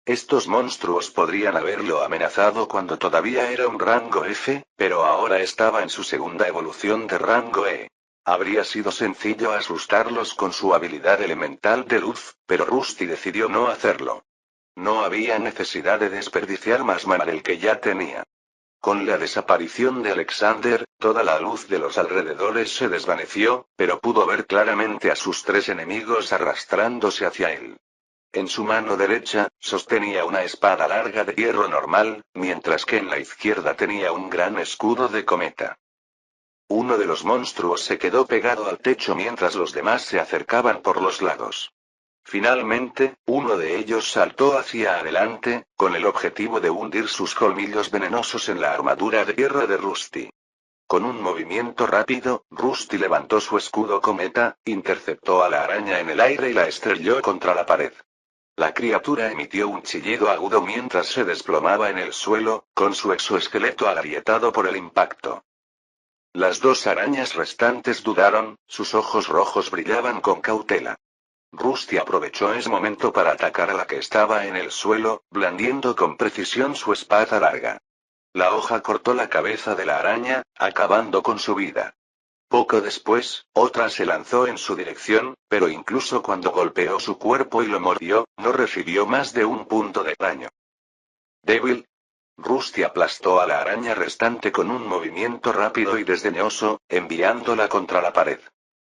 Estos monstruos podrían haberlo amenazado cuando todavía era un rango F, pero ahora estaba en su segunda evolución de rango E. Habría sido sencillo asustarlos con su habilidad elemental de luz, pero Rusty decidió no hacerlo. No había necesidad de desperdiciar más mana del que ya tenía. Con la desaparición de Alexander, toda la luz de los alrededores se desvaneció, pero pudo ver claramente a sus tres enemigos arrastrándose hacia él. En su mano derecha, sostenía una espada larga de hierro normal, mientras que en la izquierda tenía un gran escudo de cometa. Uno de los monstruos se quedó pegado al techo mientras los demás se acercaban por los lados. Finalmente, uno de ellos saltó hacia adelante, con el objetivo de hundir sus colmillos venenosos en la armadura de hierro de Rusty. Con un movimiento rápido, Rusty levantó su escudo cometa, interceptó a la araña en el aire y la estrelló contra la pared. La criatura emitió un chillido agudo mientras se desplomaba en el suelo, con su exoesqueleto agrietado por el impacto. Las dos arañas restantes dudaron, sus ojos rojos brillaban con cautela. Rusty aprovechó ese momento para atacar a la que estaba en el suelo, blandiendo con precisión su espada larga. La hoja cortó la cabeza de la araña, acabando con su vida. Poco después, otra se lanzó en su dirección, pero incluso cuando golpeó su cuerpo y lo mordió, no recibió más de un punto de daño. Débil. Rusty aplastó a la araña restante con un movimiento rápido y desdeñoso, enviándola contra la pared.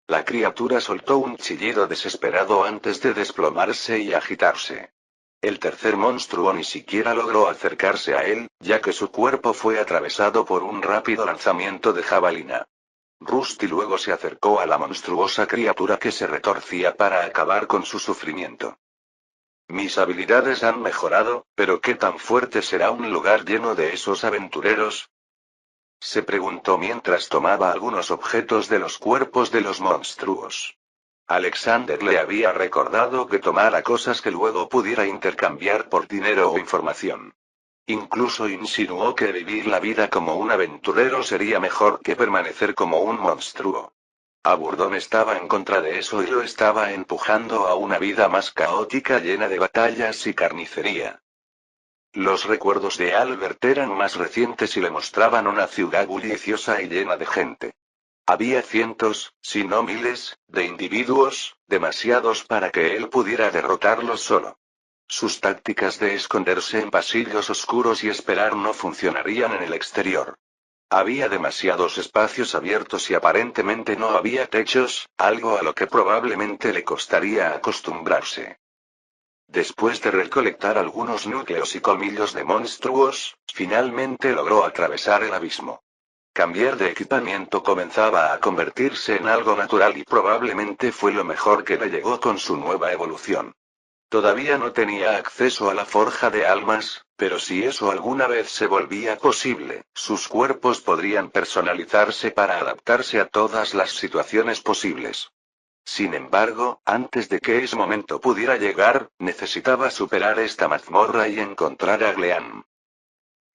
La criatura soltó un chillido desesperado antes de desplomarse y agitarse. El tercer monstruo ni siquiera logró acercarse a él, ya que su cuerpo fue atravesado por un rápido lanzamiento de jabalina. Rusty luego se acercó a la monstruosa criatura que se retorcía para acabar con su sufrimiento. Mis habilidades han mejorado, pero ¿qué tan fuerte será un lugar lleno de esos aventureros? Se preguntó mientras tomaba algunos objetos de los cuerpos de los monstruos. Alexander le había recordado que tomara cosas que luego pudiera intercambiar por dinero o información. Incluso insinuó que vivir la vida como un aventurero sería mejor que permanecer como un monstruo. Aburdón estaba en contra de eso y lo estaba empujando a una vida más caótica llena de batallas y carnicería. Los recuerdos de Albert eran más recientes y le mostraban una ciudad bulliciosa y llena de gente. Había cientos, si no miles, de individuos, demasiados para que él pudiera derrotarlos solo. Sus tácticas de esconderse en pasillos oscuros y esperar no funcionarían en el exterior. Había demasiados espacios abiertos y aparentemente no había techos, algo a lo que probablemente le costaría acostumbrarse. Después de recolectar algunos núcleos y colmillos de monstruos, finalmente logró atravesar el abismo. Cambiar de equipamiento comenzaba a convertirse en algo natural y probablemente fue lo mejor que le llegó con su nueva evolución. Todavía no tenía acceso a la forja de almas, pero si eso alguna vez se volvía posible, sus cuerpos podrían personalizarse para adaptarse a todas las situaciones posibles. Sin embargo, antes de que ese momento pudiera llegar, necesitaba superar esta mazmorra y encontrar a Gleam.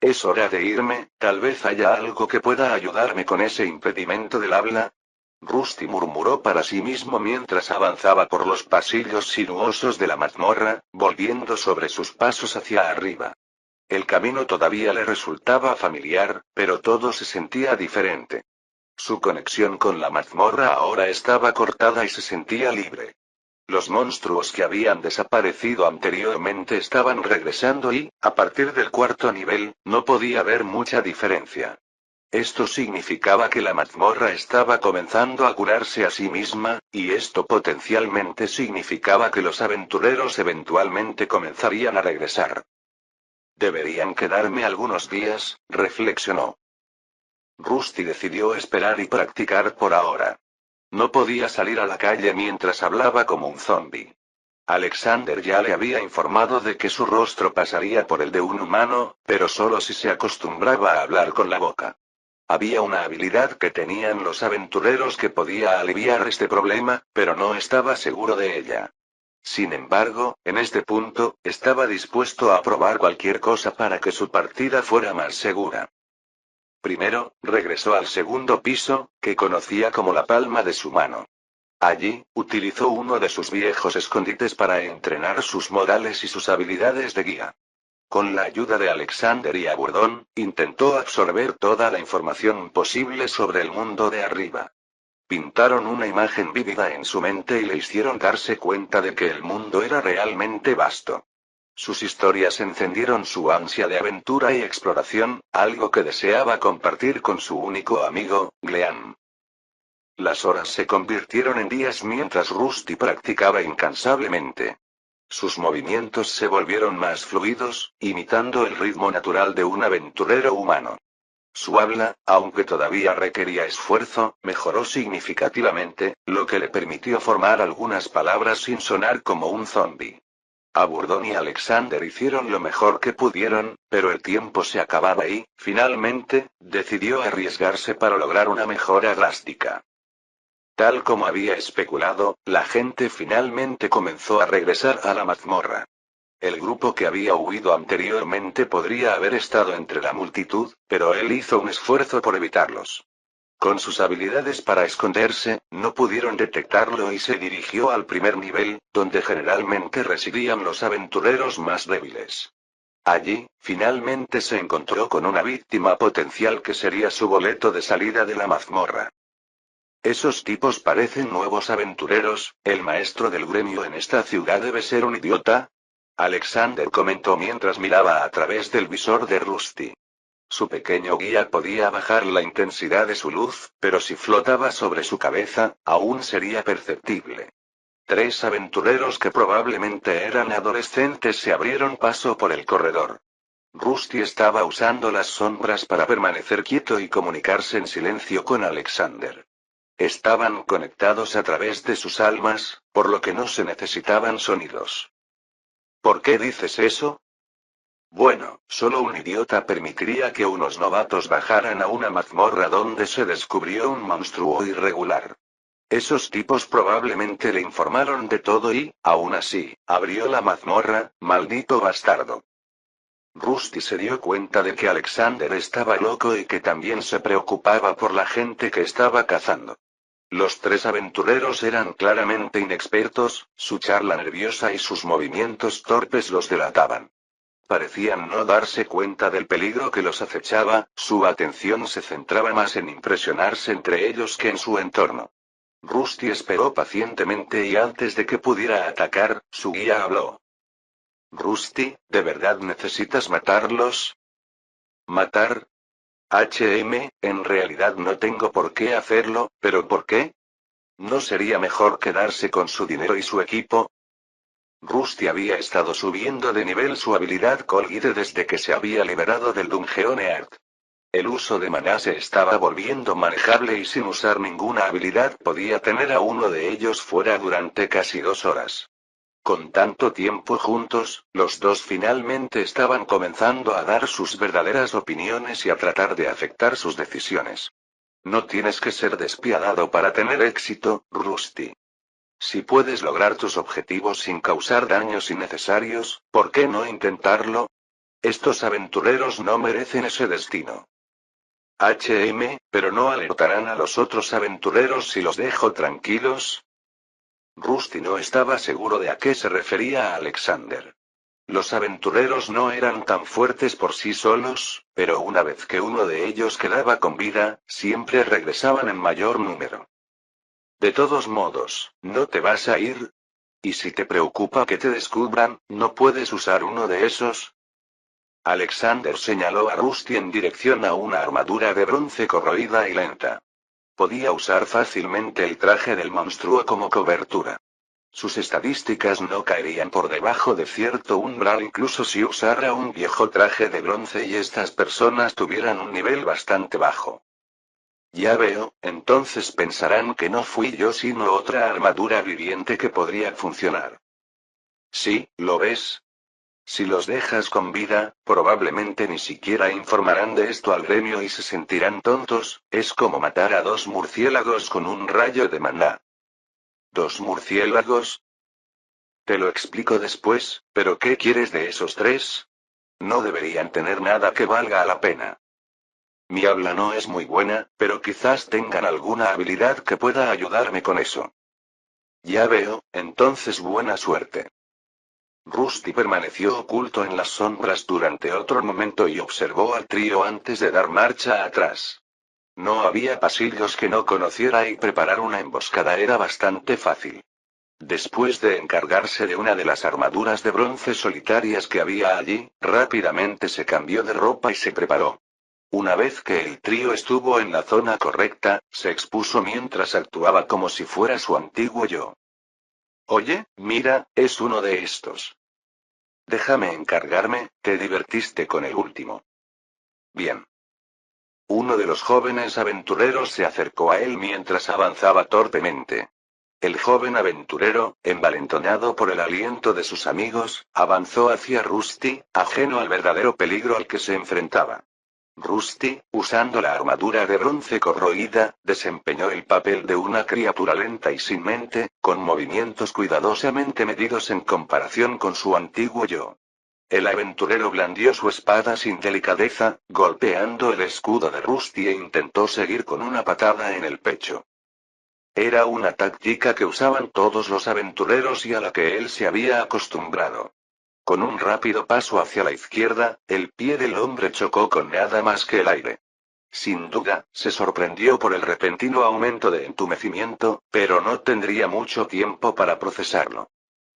Es hora de irme, tal vez haya algo que pueda ayudarme con ese impedimento del habla. Rusty murmuró para sí mismo mientras avanzaba por los pasillos sinuosos de la mazmorra, volviendo sobre sus pasos hacia arriba. El camino todavía le resultaba familiar, pero todo se sentía diferente. Su conexión con la mazmorra ahora estaba cortada y se sentía libre. Los monstruos que habían desaparecido anteriormente estaban regresando y, a partir del cuarto nivel, no podía ver mucha diferencia. Esto significaba que la mazmorra estaba comenzando a curarse a sí misma, y esto potencialmente significaba que los aventureros eventualmente comenzarían a regresar. Deberían quedarme algunos días, reflexionó. Rusty decidió esperar y practicar por ahora. No podía salir a la calle mientras hablaba como un zombi. Alexander ya le había informado de que su rostro pasaría por el de un humano, pero solo si se acostumbraba a hablar con la boca. Había una habilidad que tenían los aventureros que podía aliviar este problema, pero no estaba seguro de ella. Sin embargo, en este punto, estaba dispuesto a probar cualquier cosa para que su partida fuera más segura. Primero, regresó al segundo piso, que conocía como la palma de su mano. Allí, utilizó uno de sus viejos escondites para entrenar sus modales y sus habilidades de guía. Con la ayuda de Alexander y Aburdón, intentó absorber toda la información posible sobre el mundo de arriba. Pintaron una imagen vívida en su mente y le hicieron darse cuenta de que el mundo era realmente vasto. Sus historias encendieron su ansia de aventura y exploración, algo que deseaba compartir con su único amigo, Gleam. Las horas se convirtieron en días mientras Rusty practicaba incansablemente. Sus movimientos se volvieron más fluidos, imitando el ritmo natural de un aventurero humano. Su habla, aunque todavía requería esfuerzo, mejoró significativamente, lo que le permitió formar algunas palabras sin sonar como un zombi. Aburdón y Alexander hicieron lo mejor que pudieron, pero el tiempo se acababa y, finalmente, decidió arriesgarse para lograr una mejora drástica. Tal como había especulado, la gente finalmente comenzó a regresar a la mazmorra. El grupo que había huido anteriormente podría haber estado entre la multitud, pero él hizo un esfuerzo por evitarlos. Con sus habilidades para esconderse, no pudieron detectarlo y se dirigió al primer nivel, donde generalmente residían los aventureros más débiles. Allí, finalmente se encontró con una víctima potencial que sería su boleto de salida de la mazmorra. Esos tipos parecen nuevos aventureros, el maestro del gremio en esta ciudad debe ser un idiota. Alexander comentó mientras miraba a través del visor de Rusty. Su pequeño guía podía bajar la intensidad de su luz, pero si flotaba sobre su cabeza, aún sería perceptible. Tres aventureros que probablemente eran adolescentes se abrieron paso por el corredor. Rusty estaba usando las sombras para permanecer quieto y comunicarse en silencio con Alexander. Estaban conectados a través de sus almas, por lo que no se necesitaban sonidos. ¿Por qué dices eso? Bueno, solo un idiota permitiría que unos novatos bajaran a una mazmorra donde se descubrió un monstruo irregular. Esos tipos probablemente le informaron de todo y, aún así, abrió la mazmorra, maldito bastardo. Rusty se dio cuenta de que Alexander estaba loco y que también se preocupaba por la gente que estaba cazando. Los tres aventureros eran claramente inexpertos, su charla nerviosa y sus movimientos torpes los delataban. Parecían no darse cuenta del peligro que los acechaba, su atención se centraba más en impresionarse entre ellos que en su entorno. Rusty esperó pacientemente y antes de que pudiera atacar, su guía habló. Rusty, ¿de verdad necesitas matarlos? ¿Matar? En realidad no tengo por qué hacerlo, pero ¿por qué? ¿No sería mejor quedarse con su dinero y su equipo? Rusty había estado subiendo de nivel su habilidad Colguide desde que se había liberado del Dungeoneard. El uso de maná se estaba volviendo manejable y sin usar ninguna habilidad podía tener a uno de ellos fuera durante casi 2 horas. Con tanto tiempo juntos, los dos finalmente estaban comenzando a dar sus verdaderas opiniones y a tratar de afectar sus decisiones. No tienes que ser despiadado para tener éxito, Rusty. Si puedes lograr tus objetivos sin causar daños innecesarios, ¿por qué no intentarlo? Estos aventureros no merecen ese destino. Pero no alertarán a los otros aventureros si los dejo tranquilos. Rusty no estaba seguro de a qué se refería Alexander. Los aventureros no eran tan fuertes por sí solos, pero una vez que uno de ellos quedaba con vida, siempre regresaban en mayor número. De todos modos, ¿no te vas a ir? ¿Y si te preocupa que te descubran, no puedes usar uno de esos? Alexander señaló a Rusty en dirección a una armadura de bronce corroída y lenta. Podía usar fácilmente el traje del monstruo como cobertura. Sus estadísticas no caerían por debajo de cierto umbral incluso si usara un viejo traje de bronce y estas personas tuvieran un nivel bastante bajo. Ya veo, entonces pensarán que no fui yo sino otra armadura viviente que podría funcionar. Sí, ¿lo ves? Si los dejas con vida, probablemente ni siquiera informarán de esto al gremio y se sentirán tontos, es como matar a 2 murciélagos con un rayo de maná. ¿2 murciélagos? Te lo explico después, pero ¿qué quieres de esos 3? No deberían tener nada que valga la pena. Mi habla no es muy buena, pero quizás tengan alguna habilidad que pueda ayudarme con eso. Ya veo, entonces buena suerte. Rusty permaneció oculto en las sombras durante otro momento y observó al trío antes de dar marcha atrás. No había pasillos que no conociera y preparar una emboscada era bastante fácil. Después de encargarse de una de las armaduras de bronce solitarias que había allí, rápidamente se cambió de ropa y se preparó. Una vez que el trío estuvo en la zona correcta, se expuso mientras actuaba como si fuera su antiguo yo. Oye, mira, es uno de estos. Déjame encargarme, te divertiste con el último. Bien. Uno de los jóvenes aventureros se acercó a él mientras avanzaba torpemente. El joven aventurero, envalentonado por el aliento de sus amigos, avanzó hacia Rusty, ajeno al verdadero peligro al que se enfrentaba. Rusty, usando la armadura de bronce corroída, desempeñó el papel de una criatura lenta y sin mente, con movimientos cuidadosamente medidos en comparación con su antiguo yo. El aventurero blandió su espada sin delicadeza, golpeando el escudo de Rusty e intentó seguir con una patada en el pecho. Era una táctica que usaban todos los aventureros y a la que él se había acostumbrado. Con un rápido paso hacia la izquierda, el pie del hombre chocó con nada más que el aire. Sin duda, se sorprendió por el repentino aumento de entumecimiento, pero no tendría mucho tiempo para procesarlo.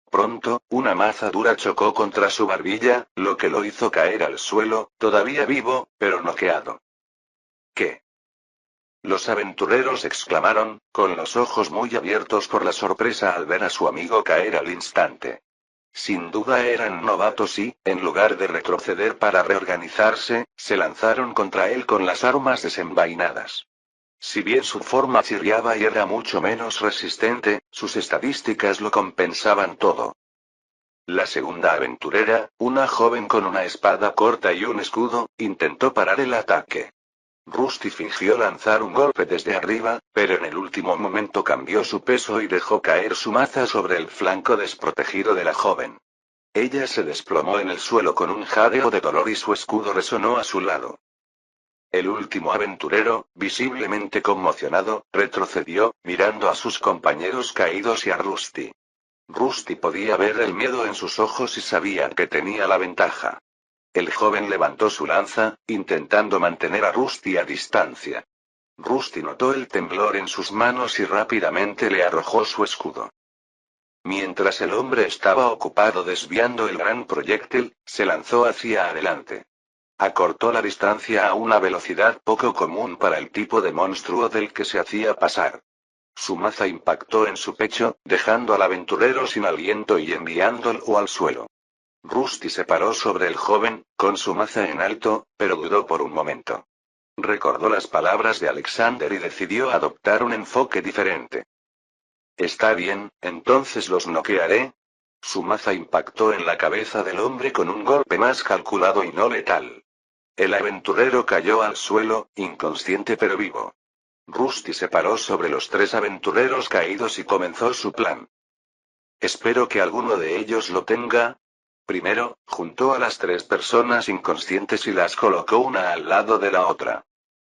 Pronto, una maza dura chocó contra su barbilla, lo que lo hizo caer al suelo, todavía vivo, pero noqueado. ¿Qué? Los aventureros exclamaron, con los ojos muy abiertos por la sorpresa al ver a su amigo caer al instante. Sin duda eran novatos y, en lugar de retroceder para reorganizarse, se lanzaron contra él con las armas desenvainadas. Si bien su forma chirriaba y era mucho menos resistente, sus estadísticas lo compensaban todo. La segunda aventurera, una joven con una espada corta y un escudo, intentó parar el ataque. Rusty fingió lanzar un golpe desde arriba, pero en el último momento cambió su peso y dejó caer su maza sobre el flanco desprotegido de la joven. Ella se desplomó en el suelo con un jadeo de dolor y su escudo resonó a su lado. El último aventurero, visiblemente conmocionado, retrocedió, mirando a sus compañeros caídos y a Rusty. Rusty podía ver el miedo en sus ojos y sabía que tenía la ventaja. El joven levantó su lanza, intentando mantener a Rusty a distancia. Rusty notó el temblor en sus manos y rápidamente le arrojó su escudo. Mientras el hombre estaba ocupado desviando el gran proyectil, se lanzó hacia adelante. Acortó la distancia a una velocidad poco común para el tipo de monstruo del que se hacía pasar. Su maza impactó en su pecho, dejando al aventurero sin aliento y enviándolo al suelo. Rusty se paró sobre el joven, con su maza en alto, pero dudó por un momento. Recordó las palabras de Alexander y decidió adoptar un enfoque diferente. Está bien, entonces los noquearé. Su maza impactó en la cabeza del hombre con un golpe más calculado y no letal. El aventurero cayó al suelo, inconsciente pero vivo. Rusty se paró sobre los tres aventureros caídos y comenzó su plan. Espero que alguno de ellos lo tenga. Primero, juntó a las tres personas inconscientes y las colocó una al lado de la otra.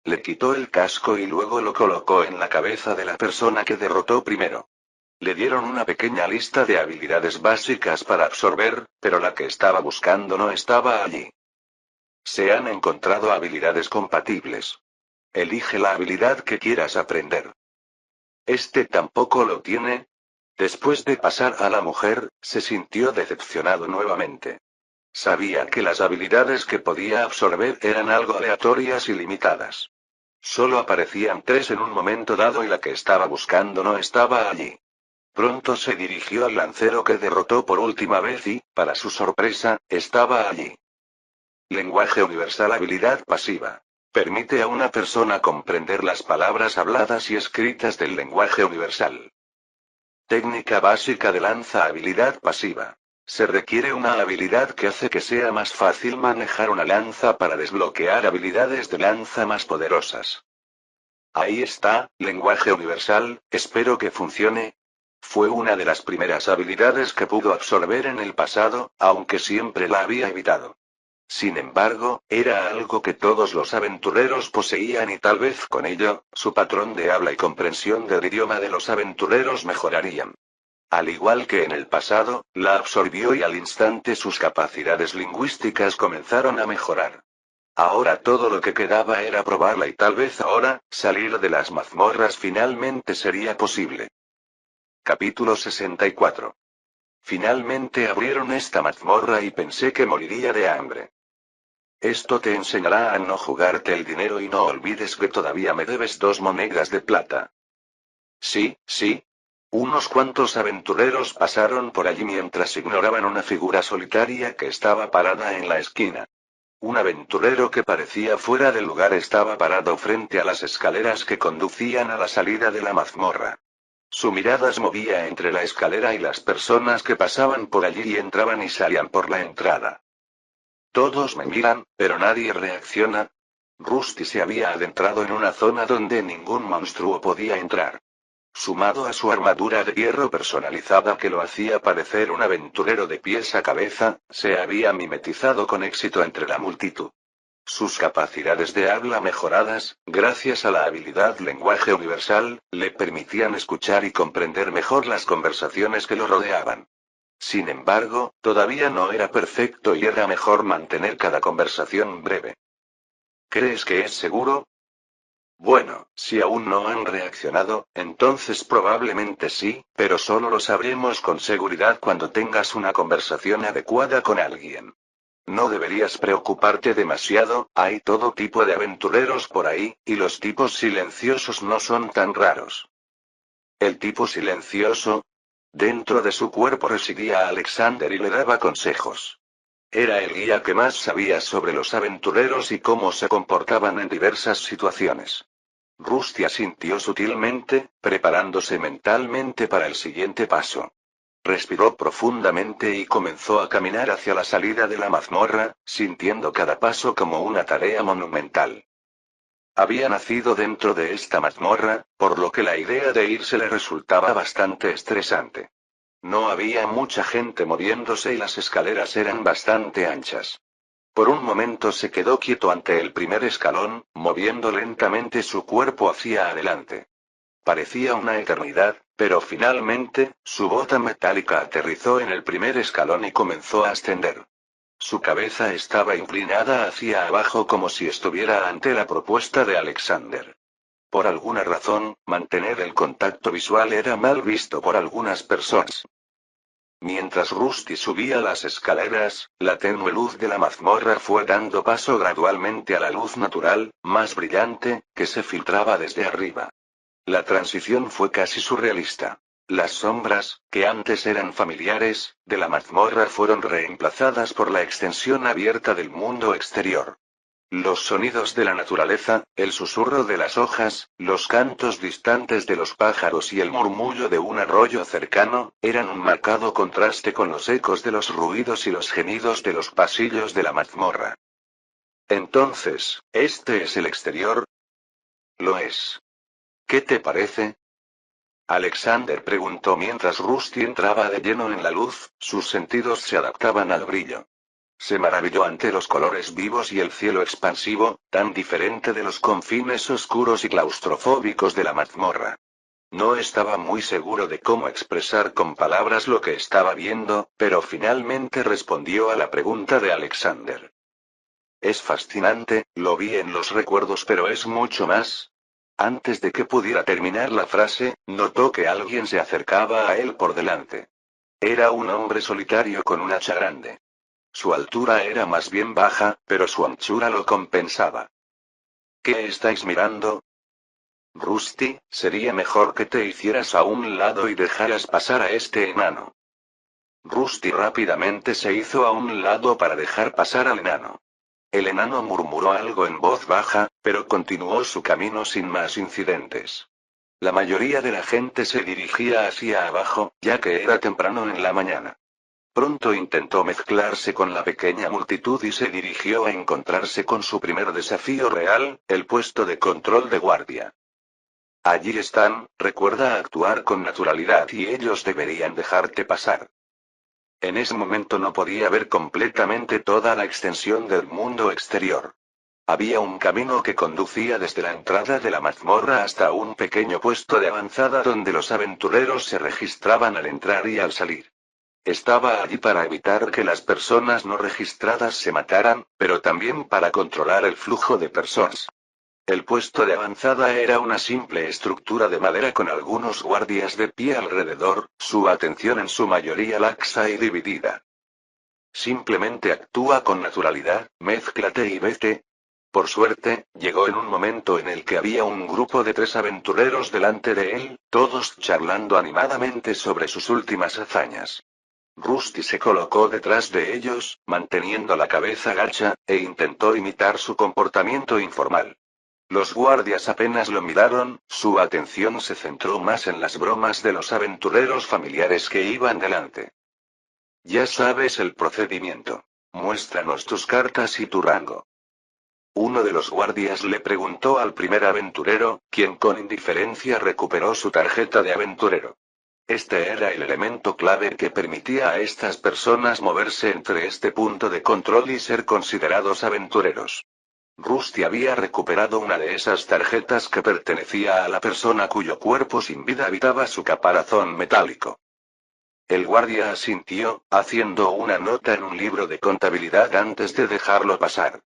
Le quitó el casco y luego lo colocó en la cabeza de la persona que derrotó primero. Le dieron una pequeña lista de habilidades básicas para absorber, pero la que estaba buscando no estaba allí. Se han encontrado habilidades compatibles. Elige la habilidad que quieras aprender. Este tampoco lo tiene. Después de pasar a la mujer, se sintió decepcionado nuevamente. Sabía que las habilidades que podía absorber eran algo aleatorias y limitadas. Solo aparecían tres en un momento dado y la que estaba buscando no estaba allí. Pronto se dirigió al lancero que derrotó por última vez y, para su sorpresa, estaba allí. Lenguaje universal habilidad pasiva. Permite a una persona comprender las palabras habladas y escritas del lenguaje universal. Técnica básica de lanza habilidad pasiva. Se requiere una habilidad que hace que sea más fácil manejar una lanza para desbloquear habilidades de lanza más poderosas. Ahí está, lenguaje universal, espero que funcione. Fue una de las primeras habilidades que pudo absorber en el pasado, aunque siempre la había evitado. Sin embargo, era algo que todos los aventureros poseían y tal vez con ello, su patrón de habla y comprensión del idioma de los aventureros mejorarían. Al igual que en el pasado, la absorbió y al instante sus capacidades lingüísticas comenzaron a mejorar. Ahora todo lo que quedaba era probarla y tal vez ahora, salir de las mazmorras finalmente sería posible. Capítulo 64. Finalmente abrieron esta mazmorra y pensé que moriría de hambre. Esto te enseñará a no jugarte el dinero y no olvides que todavía me debes 2 monedas de plata. Sí, sí. Unos cuantos aventureros pasaron por allí mientras ignoraban una figura solitaria que estaba parada en la esquina. Un aventurero que parecía fuera de lugar estaba parado frente a las escaleras que conducían a la salida de la mazmorra. Su mirada se movía entre la escalera y las personas que pasaban por allí y entraban y salían por la entrada. Todos me miran, pero nadie reacciona. Rusty se había adentrado en una zona donde ningún monstruo podía entrar. Sumado a su armadura de hierro personalizada que lo hacía parecer un aventurero de pies a cabeza, se había mimetizado con éxito entre la multitud. Sus capacidades de habla mejoradas, gracias a la habilidad lenguaje universal, le permitían escuchar y comprender mejor las conversaciones que lo rodeaban. Sin embargo, todavía no era perfecto y era mejor mantener cada conversación breve. ¿Crees que es seguro? Bueno, si aún no han reaccionado, entonces probablemente sí, pero solo lo sabremos con seguridad cuando tengas una conversación adecuada con alguien. No deberías preocuparte demasiado, hay todo tipo de aventureros por ahí, y los tipos silenciosos no son tan raros. El tipo silencioso. Dentro de su cuerpo residía Alexander y le daba consejos. Era el guía que más sabía sobre los aventureros y cómo se comportaban en diversas situaciones. Rusty asintió sutilmente, preparándose mentalmente para el siguiente paso. Respiró profundamente y comenzó a caminar hacia la salida de la mazmorra, sintiendo cada paso como una tarea monumental. Había nacido dentro de esta mazmorra, por lo que la idea de irse le resultaba bastante estresante. No había mucha gente moviéndose y las escaleras eran bastante anchas. Por un momento se quedó quieto ante el primer escalón, moviendo lentamente su cuerpo hacia adelante. Parecía una eternidad, pero finalmente, su bota metálica aterrizó en el primer escalón y comenzó a ascender. Su cabeza estaba inclinada hacia abajo como si estuviera ante la propuesta de Alexander. Por alguna razón, mantener el contacto visual era mal visto por algunas personas. Mientras Rusty subía las escaleras, la tenue luz de la mazmorra fue dando paso gradualmente a la luz natural, más brillante, que se filtraba desde arriba. La transición fue casi surrealista. Las sombras, que antes eran familiares, de la mazmorra fueron reemplazadas por la extensión abierta del mundo exterior. Los sonidos de la naturaleza, el susurro de las hojas, los cantos distantes de los pájaros y el murmullo de un arroyo cercano, eran un marcado contraste con los ecos de los ruidos y los gemidos de los pasillos de la mazmorra. Entonces, ¿este es el exterior? Lo es. ¿Qué te parece? Alexander preguntó mientras Rusty entraba de lleno en la luz, sus sentidos se adaptaban al brillo. Se maravilló ante los colores vivos y el cielo expansivo, tan diferente de los confines oscuros y claustrofóbicos de la mazmorra. No estaba muy seguro de cómo expresar con palabras lo que estaba viendo, pero finalmente respondió a la pregunta de Alexander. Es fascinante, lo vi en los recuerdos, pero es mucho más. Antes de que pudiera terminar la frase, notó que alguien se acercaba a él por delante. Era un hombre solitario con un hacha grande. Su altura era más bien baja, pero su anchura lo compensaba. ¿Qué estáis mirando? Rusty, sería mejor que te hicieras a un lado y dejaras pasar a este enano. Rusty rápidamente se hizo a un lado para dejar pasar al enano. El enano murmuró algo en voz baja, pero continuó su camino sin más incidentes. La mayoría de la gente se dirigía hacia abajo, ya que era temprano en la mañana. Pronto intentó mezclarse con la pequeña multitud y se dirigió a encontrarse con su primer desafío real, el puesto de control de guardia. Allí están, recuerda actuar con naturalidad y ellos deberían dejarte pasar. En ese momento no podía ver completamente toda la extensión del mundo exterior. Había un camino que conducía desde la entrada de la mazmorra hasta un pequeño puesto de avanzada donde los aventureros se registraban al entrar y al salir. Estaba allí para evitar que las personas no registradas se mataran, pero también para controlar el flujo de personas. El puesto de avanzada era una simple estructura de madera con algunos guardias de pie alrededor, su atención en su mayoría laxa y dividida. Simplemente actúa con naturalidad, mézclate y vete. Por suerte, llegó en un momento en el que había un grupo de 3 aventureros delante de él, todos charlando animadamente sobre sus últimas hazañas. Rusty se colocó detrás de ellos, manteniendo la cabeza gacha, e intentó imitar su comportamiento informal. Los guardias apenas lo miraron, su atención se centró más en las bromas de los aventureros familiares que iban delante. Ya sabes el procedimiento. Muéstranos tus cartas y tu rango. Uno de los guardias le preguntó al primer aventurero, quien con indiferencia recuperó su tarjeta de aventurero. Este era el elemento clave que permitía a estas personas moverse entre este punto de control y ser considerados aventureros. Rusty había recuperado una de esas tarjetas que pertenecía a la persona cuyo cuerpo sin vida habitaba su caparazón metálico. El guardia asintió, haciendo una nota en un libro de contabilidad antes de dejarlo pasar.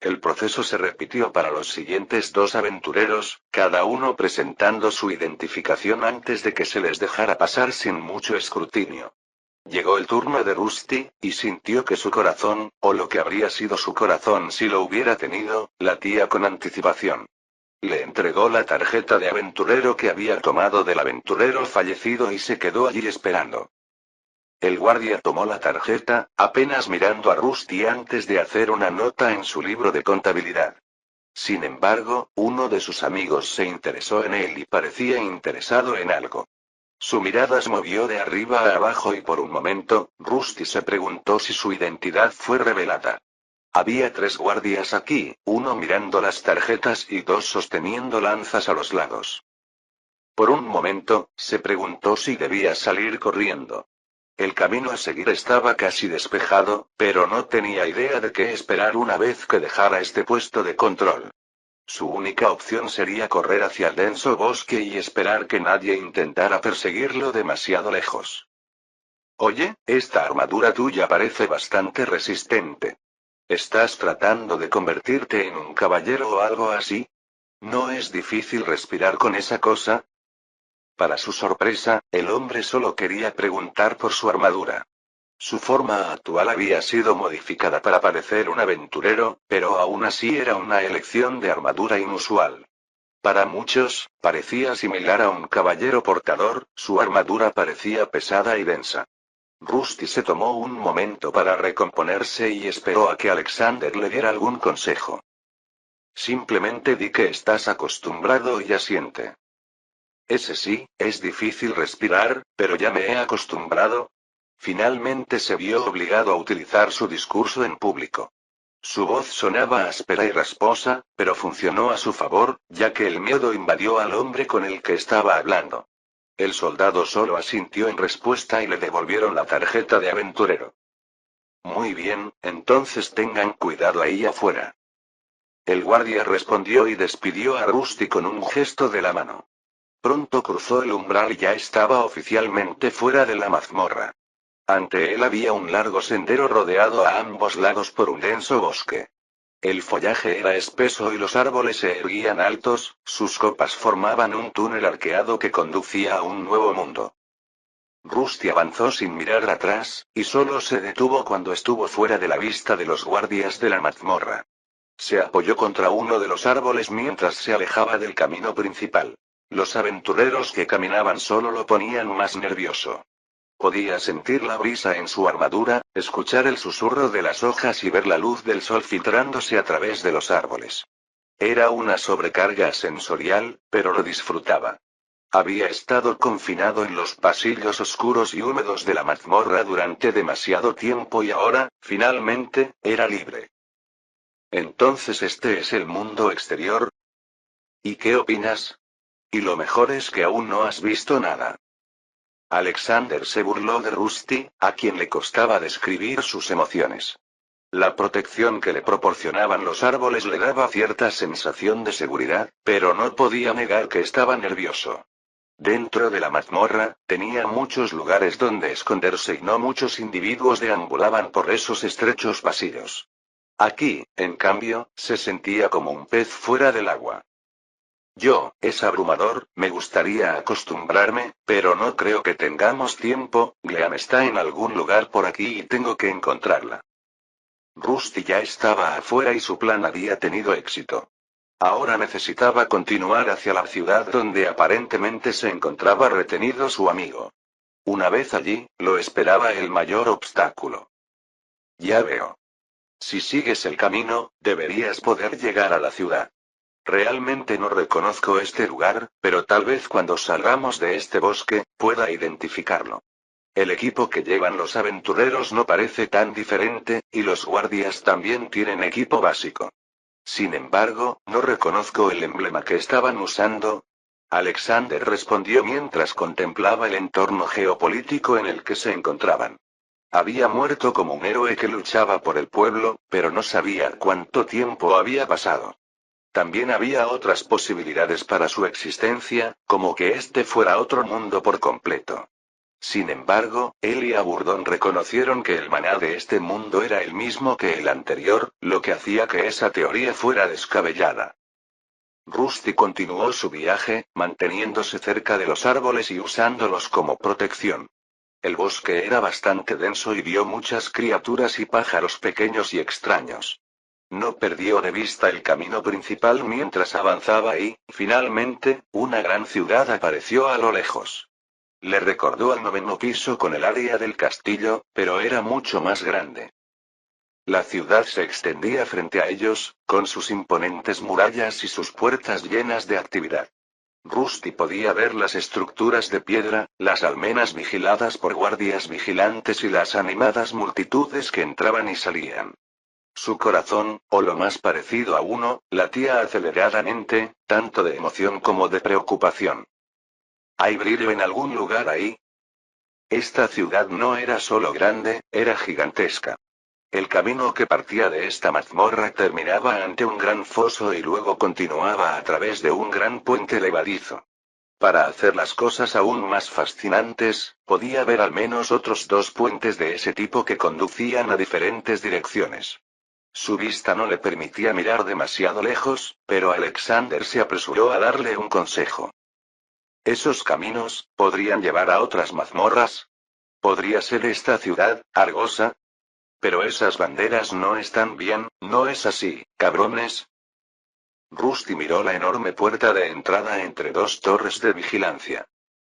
El proceso se repitió para los siguientes 2 aventureros, cada uno presentando su identificación antes de que se les dejara pasar sin mucho escrutinio. Llegó el turno de Rusty, y sintió que su corazón, o lo que habría sido su corazón si lo hubiera tenido, latía con anticipación. Le entregó la tarjeta de aventurero que había tomado del aventurero fallecido y se quedó allí esperando. El guardia tomó la tarjeta, apenas mirando a Rusty antes de hacer una nota en su libro de contabilidad. Sin embargo, uno de sus amigos se interesó en él y parecía interesado en algo. Su mirada se movió de arriba a abajo y por un momento, Rusty se preguntó si su identidad fue revelada. Había 3 guardias aquí, uno mirando las tarjetas y 2 sosteniendo lanzas a los lados. Por un momento, se preguntó si debía salir corriendo. El camino a seguir estaba casi despejado, pero no tenía idea de qué esperar una vez que dejara este puesto de control. Su única opción sería correr hacia el denso bosque y esperar que nadie intentara perseguirlo demasiado lejos. Oye, esta armadura tuya parece bastante resistente. ¿Estás tratando de convertirte en un caballero o algo así? ¿No es difícil respirar con esa cosa? Para su sorpresa, el hombre solo quería preguntar por su armadura. Su forma actual había sido modificada para parecer un aventurero, pero aún así era una elección de armadura inusual. Para muchos, parecía similar a un caballero portador, su armadura parecía pesada y densa. Rusty se tomó un momento para recomponerse y esperó a que Alexander le diera algún consejo. Simplemente di que estás acostumbrado y asiente. Ese sí, es difícil respirar, pero ya me he acostumbrado. Finalmente se vio obligado a utilizar su discurso en público. Su voz sonaba áspera y rasposa, pero funcionó a su favor, ya que el miedo invadió al hombre con el que estaba hablando. El soldado solo asintió en respuesta y le devolvieron la tarjeta de aventurero. Muy bien, entonces tengan cuidado ahí afuera. El guardia respondió y despidió a Rusty con un gesto de la mano. Pronto cruzó el umbral y ya estaba oficialmente fuera de la mazmorra. Ante él había un largo sendero rodeado a ambos lados por un denso bosque. El follaje era espeso y los árboles se erguían altos, sus copas formaban un túnel arqueado que conducía a un nuevo mundo. Rusty avanzó sin mirar atrás, y solo se detuvo cuando estuvo fuera de la vista de los guardias de la mazmorra. Se apoyó contra uno de los árboles mientras se alejaba del camino principal. Los aventureros que caminaban solo lo ponían más nervioso. Podía sentir la brisa en su armadura, escuchar el susurro de las hojas y ver la luz del sol filtrándose a través de los árboles. Era una sobrecarga sensorial, pero lo disfrutaba. Había estado confinado en los pasillos oscuros y húmedos de la mazmorra durante demasiado tiempo y ahora, finalmente, era libre. Entonces este es el mundo exterior. ¿Y qué opinas? Y lo mejor es que aún no has visto nada. Alexander se burló de Rusty, a quien le costaba describir sus emociones. La protección que le proporcionaban los árboles le daba cierta sensación de seguridad, pero no podía negar que estaba nervioso. Dentro de la mazmorra, tenía muchos lugares donde esconderse y no muchos individuos deambulaban por esos estrechos pasillos. Aquí, en cambio, se sentía como un pez fuera del agua. Es abrumador, me gustaría acostumbrarme, pero no creo que tengamos tiempo, Gleam está en algún lugar por aquí y tengo que encontrarla. Rusty ya estaba afuera y su plan había tenido éxito. Ahora necesitaba continuar hacia la ciudad donde aparentemente se encontraba retenido su amigo. Una vez allí, lo esperaba el mayor obstáculo. Ya veo. Si sigues el camino, deberías poder llegar a la ciudad. Realmente no reconozco este lugar, pero tal vez cuando salgamos de este bosque, pueda identificarlo. El equipo que llevan los aventureros no parece tan diferente, y los guardias también tienen equipo básico. Sin embargo, no reconozco el emblema que estaban usando. Alexander respondió mientras contemplaba el entorno geopolítico en el que se encontraban. Había muerto como un héroe que luchaba por el pueblo, pero no sabía cuánto tiempo había pasado. También había otras posibilidades para su existencia, como que este fuera otro mundo por completo. Sin embargo, él y Aburdón reconocieron que el maná de este mundo era el mismo que el anterior, lo que hacía que esa teoría fuera descabellada. Rusty continuó su viaje, manteniéndose cerca de los árboles y usándolos como protección. El bosque era bastante denso y vio muchas criaturas y pájaros pequeños y extraños. No perdió de vista el camino principal mientras avanzaba y, finalmente, una gran ciudad apareció a lo lejos. Le recordó al 9º piso con el área del castillo, pero era mucho más grande. La ciudad se extendía frente a ellos, con sus imponentes murallas y sus puertas llenas de actividad. Rusty podía ver las estructuras de piedra, las almenas vigiladas por guardias vigilantes y las animadas multitudes que entraban y salían. Su corazón, o lo más parecido a uno, latía aceleradamente, tanto de emoción como de preocupación. ¿Hay brillo en algún lugar ahí? Esta ciudad no era solo grande, era gigantesca. El camino que partía de esta mazmorra terminaba ante un gran foso y luego continuaba a través de un gran puente levadizo. Para hacer las cosas aún más fascinantes, podía haber al menos otros 2 puentes de ese tipo que conducían a diferentes direcciones. Su vista no le permitía mirar demasiado lejos, pero Alexander se apresuró a darle un consejo. ¿Esos caminos podrían llevar a otras mazmorras? ¿Podría ser esta ciudad, Argosa? Pero esas banderas no están bien, ¿no es así, cabrones? Rusty miró la enorme puerta de entrada entre 2 torres de vigilancia.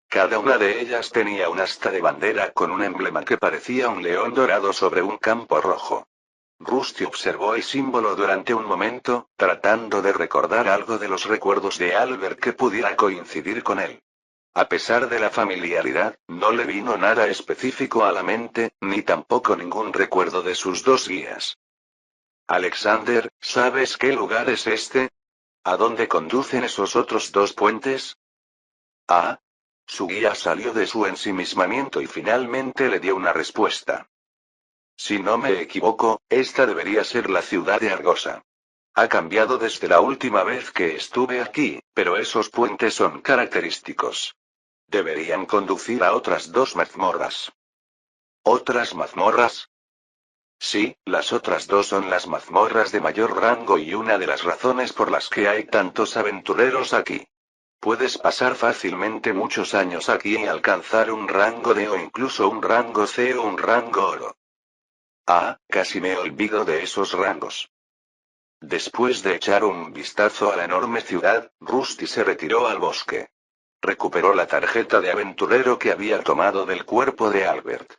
Cada una de ellas tenía un asta de bandera con un emblema que parecía un león dorado sobre un campo rojo. Rusty observó el símbolo durante un momento, tratando de recordar algo de los recuerdos de Albert que pudiera coincidir con él. A pesar de la familiaridad, no le vino nada específico a la mente, ni tampoco ningún recuerdo de sus 2 guías. Alexander, ¿sabes qué lugar es este? ¿A dónde conducen esos otros 2 puentes? Ah. Su guía salió de su ensimismamiento y finalmente le dio una respuesta. Si no me equivoco, esta debería ser la ciudad de Argosa. Ha cambiado desde la última vez que estuve aquí, pero esos puentes son característicos. Deberían conducir a otras 2 mazmorras. ¿Otras mazmorras? Sí, las otras 2 son las mazmorras de mayor rango y una de las razones por las que hay tantos aventureros aquí. Puedes pasar fácilmente muchos años aquí y alcanzar un rango D o incluso un rango C o un rango oro. Ah, casi me olvido de esos rangos. Después de echar un vistazo a la enorme ciudad, Rusty se retiró al bosque. Recuperó la tarjeta de aventurero que había tomado del cuerpo de Albert.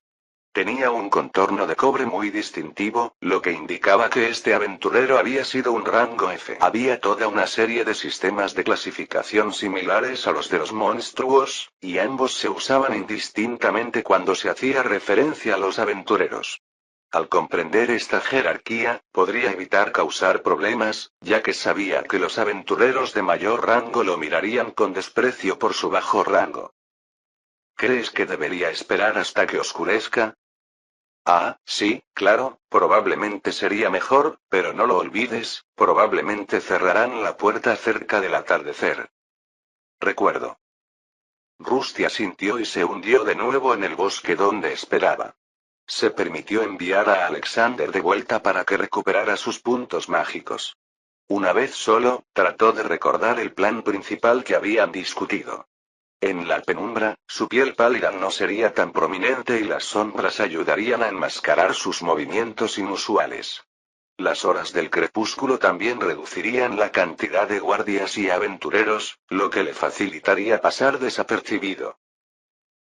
Tenía un contorno de cobre muy distintivo, lo que indicaba que este aventurero había sido un rango F. Había toda una serie de sistemas de clasificación similares a los de los monstruos, y ambos se usaban indistintamente cuando se hacía referencia a los aventureros. Al comprender esta jerarquía, podría evitar causar problemas, ya que sabía que los aventureros de mayor rango lo mirarían con desprecio por su bajo rango. ¿Crees que debería esperar hasta que oscurezca? Ah, sí, claro, probablemente sería mejor, pero no lo olvides, probablemente cerrarán la puerta cerca del atardecer. Recuerdo. Rusty asintió y se hundió de nuevo en el bosque donde esperaba. Se permitió enviar a Alexander de vuelta para que recuperara sus puntos mágicos. Una vez solo, trató de recordar el plan principal que habían discutido. En la penumbra, su piel pálida no sería tan prominente y las sombras ayudarían a enmascarar sus movimientos inusuales. Las horas del crepúsculo también reducirían la cantidad de guardias y aventureros, lo que le facilitaría pasar desapercibido.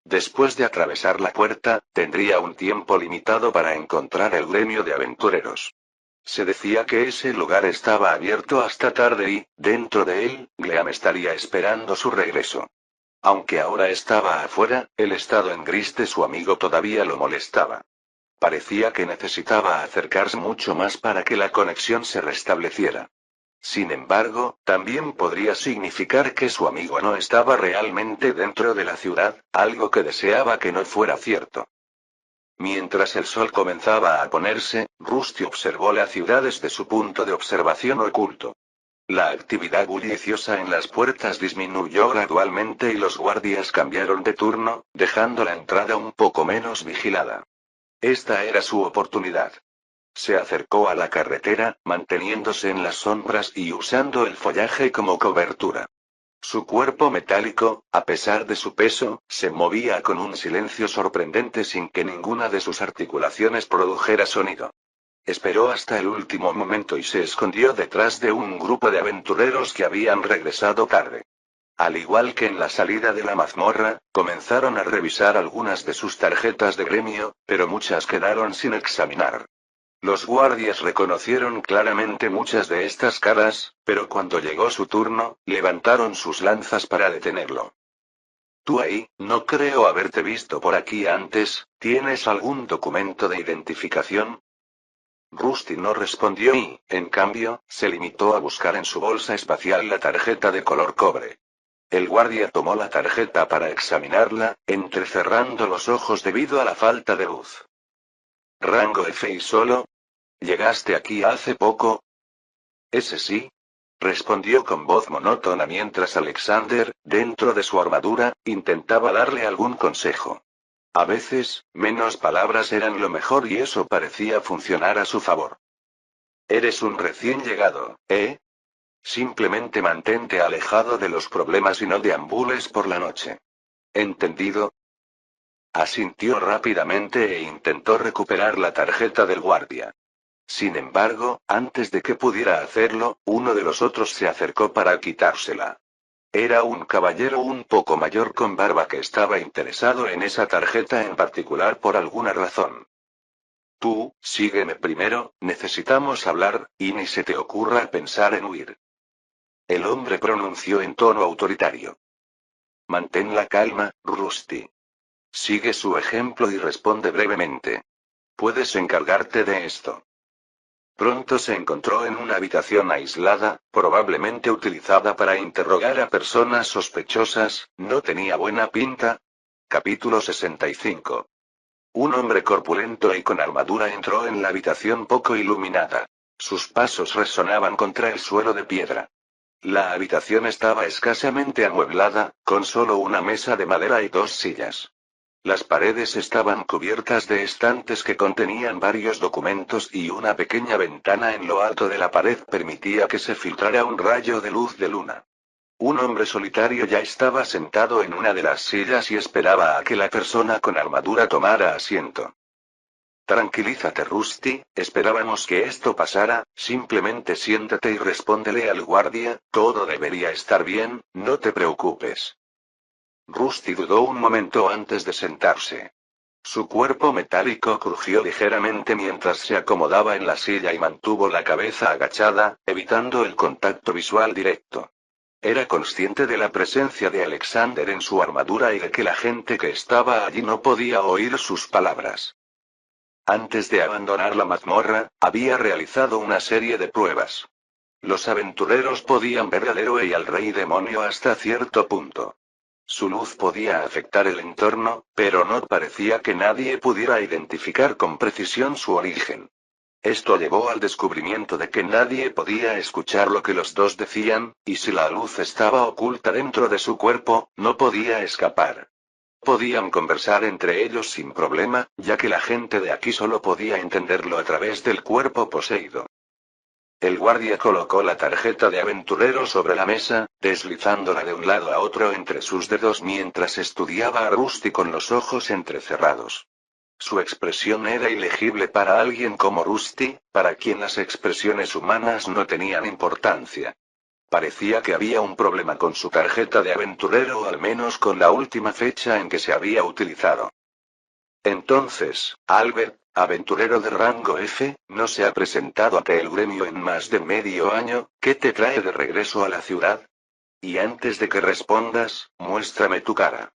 Después de atravesar la puerta, tendría un tiempo limitado para encontrar el gremio de aventureros. Se decía que ese lugar estaba abierto hasta tarde y, dentro de él, Gleam estaría esperando su regreso. Aunque ahora estaba afuera, el estado en gris de su amigo todavía lo molestaba. Parecía que necesitaba acercarse mucho más para que la conexión se restableciera. Sin embargo, también podría significar que su amigo no estaba realmente dentro de la ciudad, algo que deseaba que no fuera cierto. Mientras el sol comenzaba a ponerse, Rusty observó la ciudad desde su punto de observación oculto. La actividad bulliciosa en las puertas disminuyó gradualmente y los guardias cambiaron de turno, dejando la entrada un poco menos vigilada. Esta era su oportunidad. Se acercó a la carretera, manteniéndose en las sombras y usando el follaje como cobertura. Su cuerpo metálico, a pesar de su peso, se movía con un silencio sorprendente sin que ninguna de sus articulaciones produjera sonido. Esperó hasta el último momento y se escondió detrás de un grupo de aventureros que habían regresado tarde. Al igual que en la salida de la mazmorra, comenzaron a revisar algunas de sus tarjetas de gremio, pero muchas quedaron sin examinar. Los guardias reconocieron claramente muchas de estas caras, pero cuando llegó su turno, levantaron sus lanzas para detenerlo. Tú ahí, no creo haberte visto por aquí antes, ¿tienes algún documento de identificación? Rusty no respondió y, en cambio, se limitó a buscar en su bolsa espacial la tarjeta de color cobre. El guardia tomó la tarjeta para examinarla, entrecerrando los ojos debido a la falta de luz. ¿Rango F y solo? ¿Llegaste aquí hace poco? Ese sí. Respondió con voz monótona mientras Alexander, dentro de su armadura, intentaba darle algún consejo. A veces, menos palabras eran lo mejor y eso parecía funcionar a su favor. Eres un recién llegado, ¿eh? Simplemente mantente alejado de los problemas y no deambules por la noche. ¿Entendido? Asintió rápidamente e intentó recuperar la tarjeta del guardia. Sin embargo, antes de que pudiera hacerlo, uno de los otros se acercó para quitársela. Era un caballero un poco mayor con barba que estaba interesado en esa tarjeta en particular por alguna razón. Tú, sígueme primero, necesitamos hablar, y ni se te ocurra pensar en huir. El hombre pronunció en tono autoritario. Mantén la calma, Rusty. Sigue su ejemplo y responde brevemente. Puedes encargarte de esto. Pronto se encontró en una habitación aislada, probablemente utilizada para interrogar a personas sospechosas, ¿no tenía buena pinta? Capítulo 65. Un hombre corpulento y con armadura entró en la habitación poco iluminada. Sus pasos resonaban contra el suelo de piedra. La habitación estaba escasamente amueblada, con solo una mesa de madera y dos sillas. Las paredes estaban cubiertas de estantes que contenían varios documentos y una pequeña ventana en lo alto de la pared permitía que se filtrara un rayo de luz de luna. Un hombre solitario ya estaba sentado en una de las sillas y esperaba a que la persona con armadura tomara asiento. Tranquilízate, Rusty, esperábamos que esto pasara, simplemente siéntate y respóndele al guardia, todo debería estar bien, no te preocupes. Rusty dudó un momento antes de sentarse. Su cuerpo metálico crujió ligeramente mientras se acomodaba en la silla y mantuvo la cabeza agachada, evitando el contacto visual directo. Era consciente de la presencia de Alexander en su armadura y de que la gente que estaba allí no podía oír sus palabras. Antes de abandonar la mazmorra, había realizado una serie de pruebas. Los aventureros podían ver al héroe y al rey demonio hasta cierto punto. Su luz podía afectar el entorno, pero no parecía que nadie pudiera identificar con precisión su origen. Esto llevó al descubrimiento de que nadie podía escuchar lo que los dos decían, y si la luz estaba oculta dentro de su cuerpo, no podía escapar. Podían conversar entre ellos sin problema, ya que la gente de aquí solo podía entenderlo a través del cuerpo poseído. El guardia colocó la tarjeta de aventurero sobre la mesa, deslizándola de un lado a otro entre sus dedos mientras estudiaba a Rusty con los ojos entrecerrados. Su expresión era ilegible para alguien como Rusty, para quien las expresiones humanas no tenían importancia. Parecía que había un problema con su tarjeta de aventurero o al menos con la última fecha en que se había utilizado. Entonces, Albert, aventurero de rango F, no se ha presentado ante el gremio en más de medio año, ¿qué te trae de regreso a la ciudad? Y antes de que respondas, muéstrame tu cara.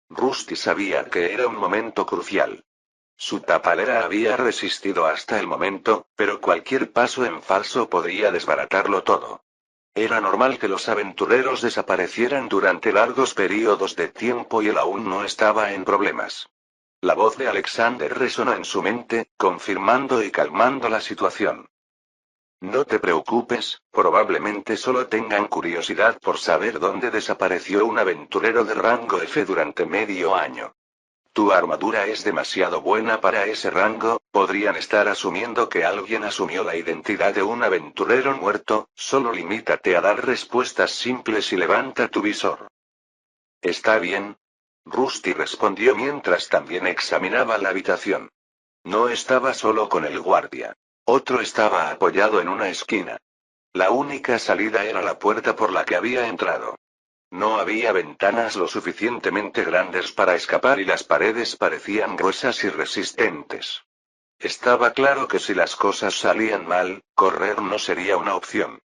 Rusty sabía que era un momento crucial. Su tapalera había resistido hasta el momento, pero cualquier paso en falso podría desbaratarlo todo. Era normal que los aventureros desaparecieran durante largos periodos de tiempo y él aún no estaba en problemas. La voz de Alexander resonó en su mente, confirmando y calmando la situación. No te preocupes, probablemente solo tengan curiosidad por saber dónde desapareció un aventurero de rango F durante medio año. Tu armadura es demasiado buena para ese rango, podrían estar asumiendo que alguien asumió la identidad de un aventurero muerto, solo limítate a dar respuestas simples y levanta tu visor. Está bien. Rusty respondió mientras también examinaba la habitación. No estaba solo con el guardia. Otro estaba apoyado en una esquina. La única salida era la puerta por la que había entrado. No había ventanas lo suficientemente grandes para escapar y las paredes parecían gruesas y resistentes. Estaba claro que si las cosas salían mal, correr no sería una opción.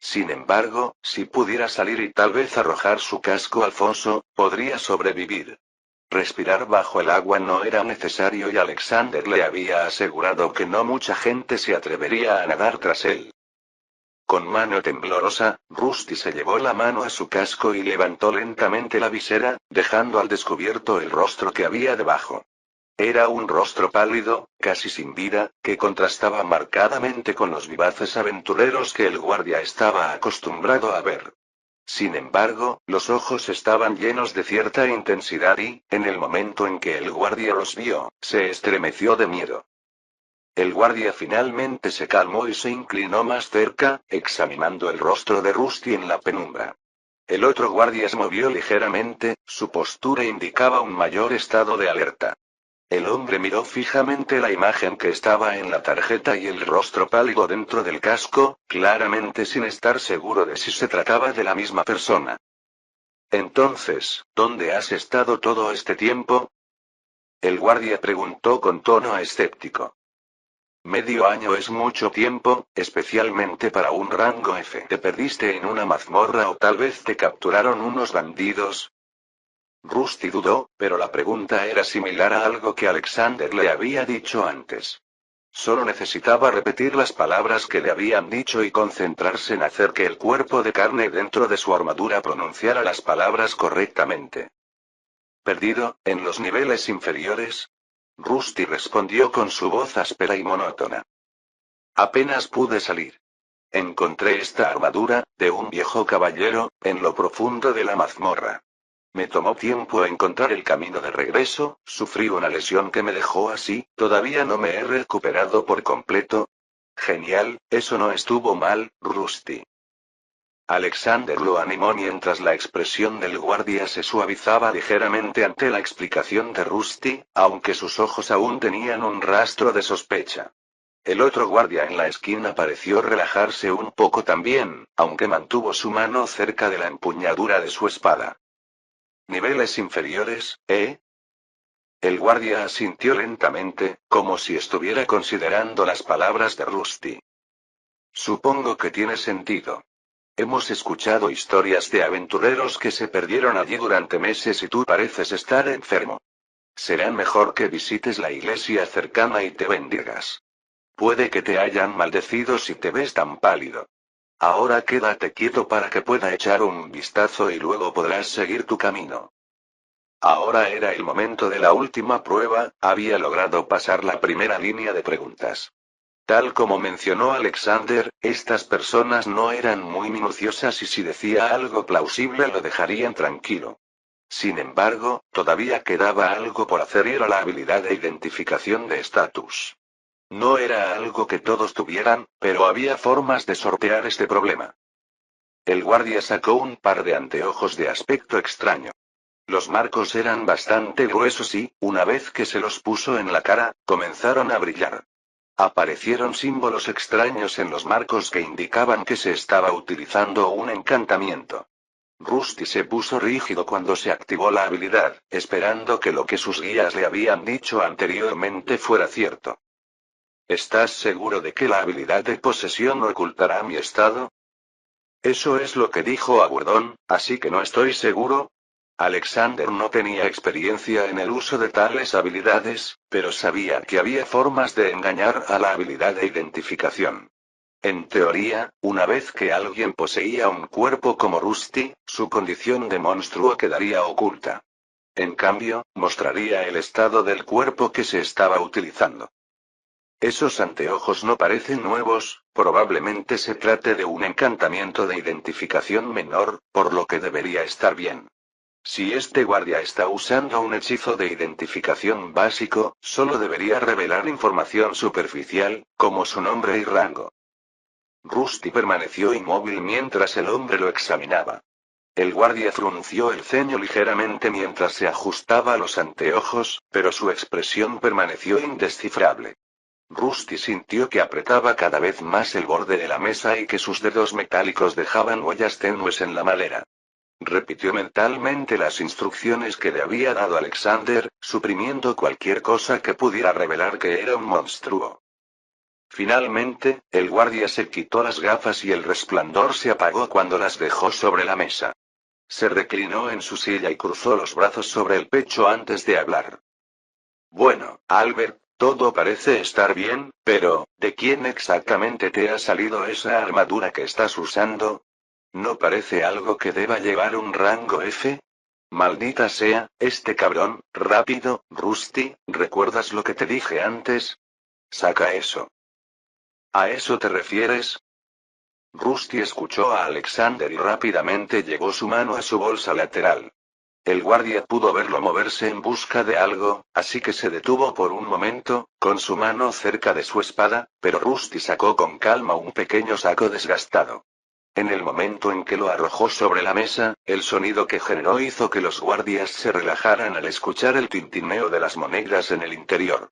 Sin embargo, si pudiera salir y tal vez arrojar su casco al foso, podría sobrevivir. Respirar bajo el agua no era necesario y Alexander le había asegurado que no mucha gente se atrevería a nadar tras él. Con mano temblorosa, Rusty se llevó la mano a su casco y levantó lentamente la visera, dejando al descubierto el rostro que había debajo. Era un rostro pálido, casi sin vida, que contrastaba marcadamente con los vivaces aventureros que el guardia estaba acostumbrado a ver. Sin embargo, los ojos estaban llenos de cierta intensidad y, en el momento en que el guardia los vio, se estremeció de miedo. El guardia finalmente se calmó y se inclinó más cerca, examinando el rostro de Rusty en la penumbra. El otro guardia se movió ligeramente, su postura indicaba un mayor estado de alerta. El hombre miró fijamente la imagen que estaba en la tarjeta y el rostro pálido dentro del casco, claramente sin estar seguro de si se trataba de la misma persona. Entonces, ¿dónde has estado todo este tiempo? El guardia preguntó con tono escéptico. Medio año es mucho tiempo, especialmente para un rango F. ¿Te perdiste en una mazmorra o tal vez te capturaron unos bandidos? Rusty dudó, pero la pregunta era similar a algo que Alexander le había dicho antes. Solo necesitaba repetir las palabras que le habían dicho y concentrarse en hacer que el cuerpo de carne dentro de su armadura pronunciara las palabras correctamente. ¿Perdido, en los niveles inferiores? Rusty respondió con su voz áspera y monótona. Apenas pude salir. Encontré esta armadura, de un viejo caballero, en lo profundo de la mazmorra. Me tomó tiempo encontrar el camino de regreso, sufrí una lesión que me dejó así, todavía no me he recuperado por completo. Genial, eso no estuvo mal, Rusty. Alexander lo animó mientras la expresión del guardia se suavizaba ligeramente ante la explicación de Rusty, aunque sus ojos aún tenían un rastro de sospecha. El otro guardia en la esquina pareció relajarse un poco también, aunque mantuvo su mano cerca de la empuñadura de su espada. ¿Niveles inferiores, eh? El guardia asintió lentamente, como si estuviera considerando las palabras de Rusty. Supongo que tiene sentido. Hemos escuchado historias de aventureros que se perdieron allí durante meses y tú pareces estar enfermo. Será mejor que visites la iglesia cercana y te bendigas. Puede que te hayan maldecido si te ves tan pálido. Ahora quédate quieto para que pueda echar un vistazo y luego podrás seguir tu camino. Ahora era el momento de la última prueba, había logrado pasar la primera línea de preguntas. Tal como mencionó Alexander, estas personas no eran muy minuciosas y si decía algo plausible lo dejarían tranquilo. Sin embargo, todavía quedaba algo por hacer y era la habilidad de identificación de estatus. No era algo que todos tuvieran, pero había formas de sortear este problema. El guardia sacó un par de anteojos de aspecto extraño. Los marcos eran bastante gruesos y, una vez que se los puso en la cara, comenzaron a brillar. Aparecieron símbolos extraños en los marcos que indicaban que se estaba utilizando un encantamiento. Rusty se puso rígido cuando se activó la habilidad, esperando que lo que sus guías le habían dicho anteriormente fuera cierto. ¿Estás seguro de que la habilidad de posesión ocultará mi estado? Eso es lo que dijo Agurdón, así que no estoy seguro. Alexander no tenía experiencia en el uso de tales habilidades, pero sabía que había formas de engañar a la habilidad de identificación. En teoría, una vez que alguien poseía un cuerpo como Rusty, su condición de monstruo quedaría oculta. En cambio, mostraría el estado del cuerpo que se estaba utilizando. Esos anteojos no parecen nuevos, probablemente se trate de un encantamiento de identificación menor, por lo que debería estar bien. Si este guardia está usando un hechizo de identificación básico, solo debería revelar información superficial, como su nombre y rango. Rusty permaneció inmóvil mientras el hombre lo examinaba. El guardia frunció el ceño ligeramente mientras se ajustaba los anteojos, pero su expresión permaneció indescifrable. Rusty sintió que apretaba cada vez más el borde de la mesa y que sus dedos metálicos dejaban huellas tenues en la madera. repitió mentalmente las instrucciones que le había dado Alexander, suprimiendo cualquier cosa que pudiera revelar que era un monstruo. Finalmente, el guardia se quitó las gafas y el resplandor se apagó cuando las dejó sobre la mesa. Se reclinó en su silla y cruzó los brazos sobre el pecho antes de hablar. Bueno, Albert, todo parece estar bien, pero, ¿de quién exactamente te ha salido esa armadura que estás usando? ¿No parece algo que deba llevar un rango F? Maldita sea, este cabrón, rápido, Rusty, ¿recuerdas lo que te dije antes? Saca eso. ¿A eso te refieres? Rusty escuchó a Alexander y rápidamente llegó su mano a su bolsa lateral. El guardia pudo verlo moverse en busca de algo, así que se detuvo por un momento, con su mano cerca de su espada, pero Rusty sacó con calma un pequeño saco desgastado. En el momento en que lo arrojó sobre la mesa, el sonido que generó hizo que los guardias se relajaran al escuchar el tintineo de las monedas en el interior.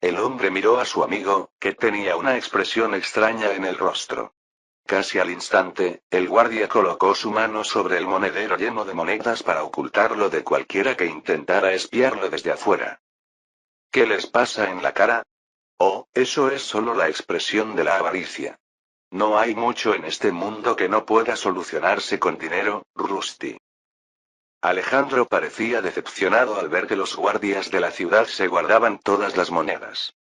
El hombre miró a su amigo, que tenía una expresión extraña en el rostro. Casi al instante, el guardia colocó su mano sobre el monedero lleno de monedas para ocultarlo de cualquiera que intentara espiarlo desde afuera. ¿Qué les pasa en la cara? Oh, eso es solo la expresión de la avaricia. No hay mucho en este mundo que no pueda solucionarse con dinero, Rusty. Alejandro parecía decepcionado al ver que los guardias de la ciudad se guardaban todas las monedas.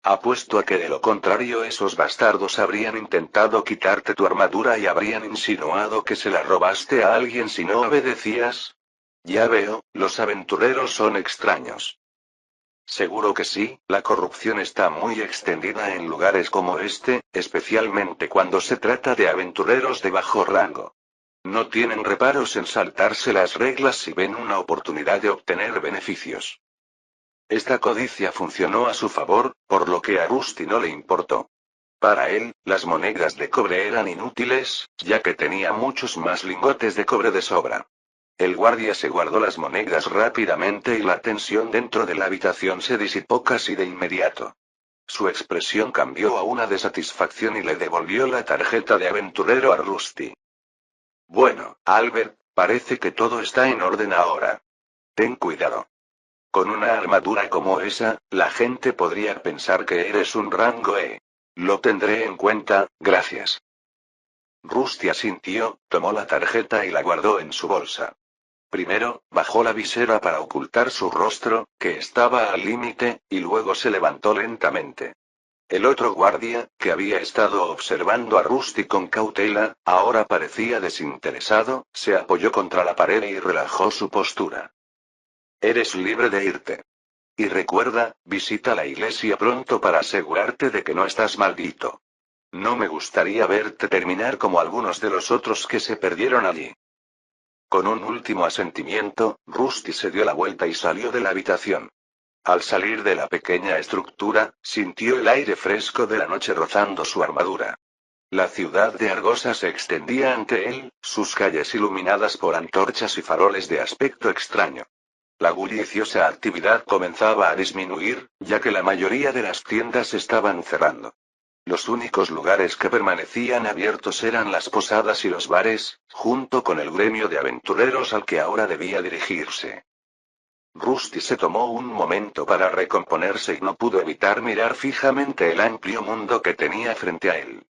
Apuesto a que de lo contrario esos bastardos habrían intentado quitarte tu armadura y habrían insinuado que se la robaste a alguien si no obedecías. Ya veo, los aventureros son extraños. Seguro que sí, la corrupción está muy extendida en lugares como este, especialmente cuando se trata de aventureros de bajo rango. No tienen reparos en saltarse las reglas si ven una oportunidad de obtener beneficios. Esta codicia funcionó a su favor, por lo que a Rusty no le importó. Para él, las monedas de cobre eran inútiles, ya que tenía muchos más lingotes de cobre de sobra. El guardia se guardó las monedas rápidamente y la tensión dentro de la habitación se disipó casi de inmediato. Su expresión cambió a una de satisfacción y le devolvió la tarjeta de aventurero a Rusty. Bueno, Albert, parece que todo está en orden ahora. Ten cuidado. Con una armadura como esa, la gente podría pensar que eres un rango E. Lo tendré en cuenta, gracias. Rusty asintió, tomó la tarjeta y la guardó en su bolsa. Primero, bajó la visera para ocultar su rostro, que estaba al límite, y luego se levantó lentamente. El otro guardia, que había estado observando a Rusty con cautela, ahora parecía desinteresado, se apoyó contra la pared y relajó su postura. Eres libre de irte. Y recuerda, visita la iglesia pronto para asegurarte de que no estás maldito. No me gustaría verte terminar como algunos de los otros que se perdieron allí. Con un último asentimiento, Rusty se dio la vuelta y salió de la habitación. Al salir de la pequeña estructura, sintió el aire fresco de la noche rozando su armadura. La ciudad de Argosa se extendía ante él, sus calles iluminadas por antorchas y faroles de aspecto extraño. La bulliciosa actividad comenzaba a disminuir, ya que la mayoría de las tiendas estaban cerrando. Los únicos lugares que permanecían abiertos eran las posadas y los bares, junto con el gremio de aventureros al que ahora debía dirigirse. Rusty se tomó un momento para recomponerse y no pudo evitar mirar fijamente el amplio mundo que tenía frente a él.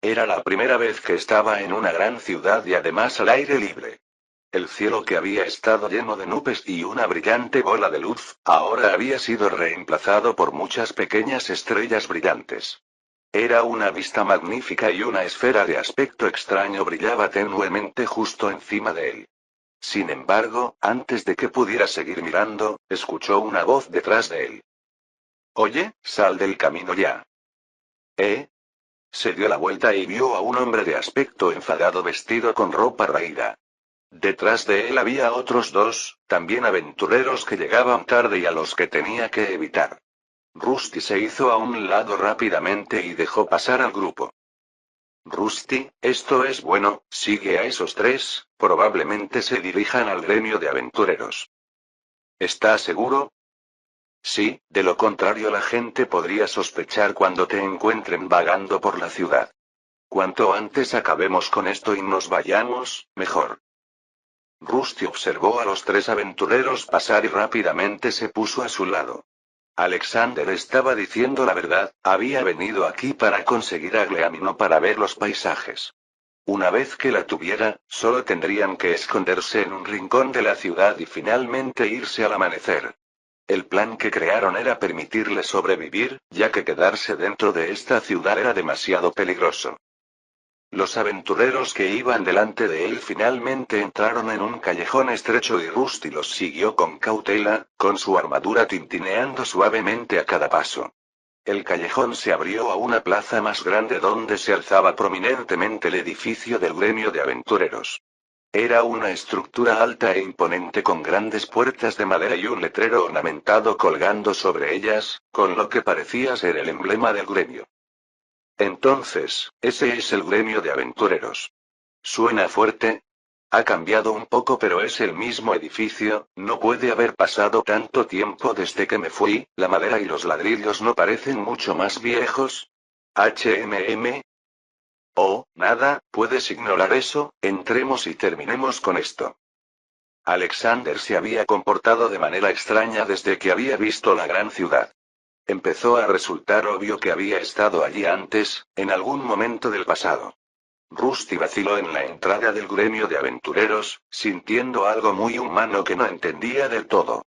Era la primera vez que estaba en una gran ciudad y además al aire libre. El cielo que había estado lleno de nubes y una brillante bola de luz, ahora había sido reemplazado por muchas pequeñas estrellas brillantes. Era una vista magnífica y una esfera de aspecto extraño brillaba tenuemente justo encima de él. Sin embargo, antes de que pudiera seguir mirando, escuchó una voz detrás de él. Oye, sal del camino ya. ¿Eh? Se dio la vuelta y vio a un hombre de aspecto enfadado vestido con ropa raída. Detrás de él había otros dos, también aventureros que llegaban tarde y a los que tenía que evitar. Rusty se hizo a un lado rápidamente y dejó pasar al grupo. Rusty, esto es bueno, sigue a esos tres, probablemente se dirijan al gremio de aventureros. ¿Estás seguro? Sí, de lo contrario la gente podría sospechar cuando te encuentren vagando por la ciudad. Cuanto antes acabemos con esto y nos vayamos, mejor. Rusty observó a los tres aventureros pasar y rápidamente se puso a su lado. Alexander estaba diciendo la verdad, había venido aquí para conseguir a Gleam y no para ver los paisajes. Una vez que la tuviera, solo tendrían que esconderse en un rincón de la ciudad y finalmente irse al amanecer. El plan que crearon era permitirle sobrevivir, ya que quedarse dentro de esta ciudad era demasiado peligroso. Los aventureros que iban delante de él finalmente entraron en un callejón estrecho y Rusty los siguió con cautela, con su armadura tintineando suavemente a cada paso. El callejón se abrió a una plaza más grande donde se alzaba prominentemente el edificio del gremio de aventureros. Era una estructura alta e imponente con grandes puertas de madera y un letrero ornamentado colgando sobre ellas, con lo que parecía ser el emblema del gremio. Entonces, ese es el gremio de aventureros. ¿Suena fuerte? Ha cambiado un poco pero es el mismo edificio, no puede haber pasado tanto tiempo desde que me fui, la madera y los ladrillos no parecen mucho más viejos. HMM. Oh, nada, puedes ignorar eso, entremos y terminemos con esto. Alexander se había comportado de manera extraña desde que había visto la gran ciudad. Empezó a resultar obvio que había estado allí antes, en algún momento del pasado. Rusty vaciló en la entrada del gremio de aventureros, sintiendo algo muy humano que no entendía del todo.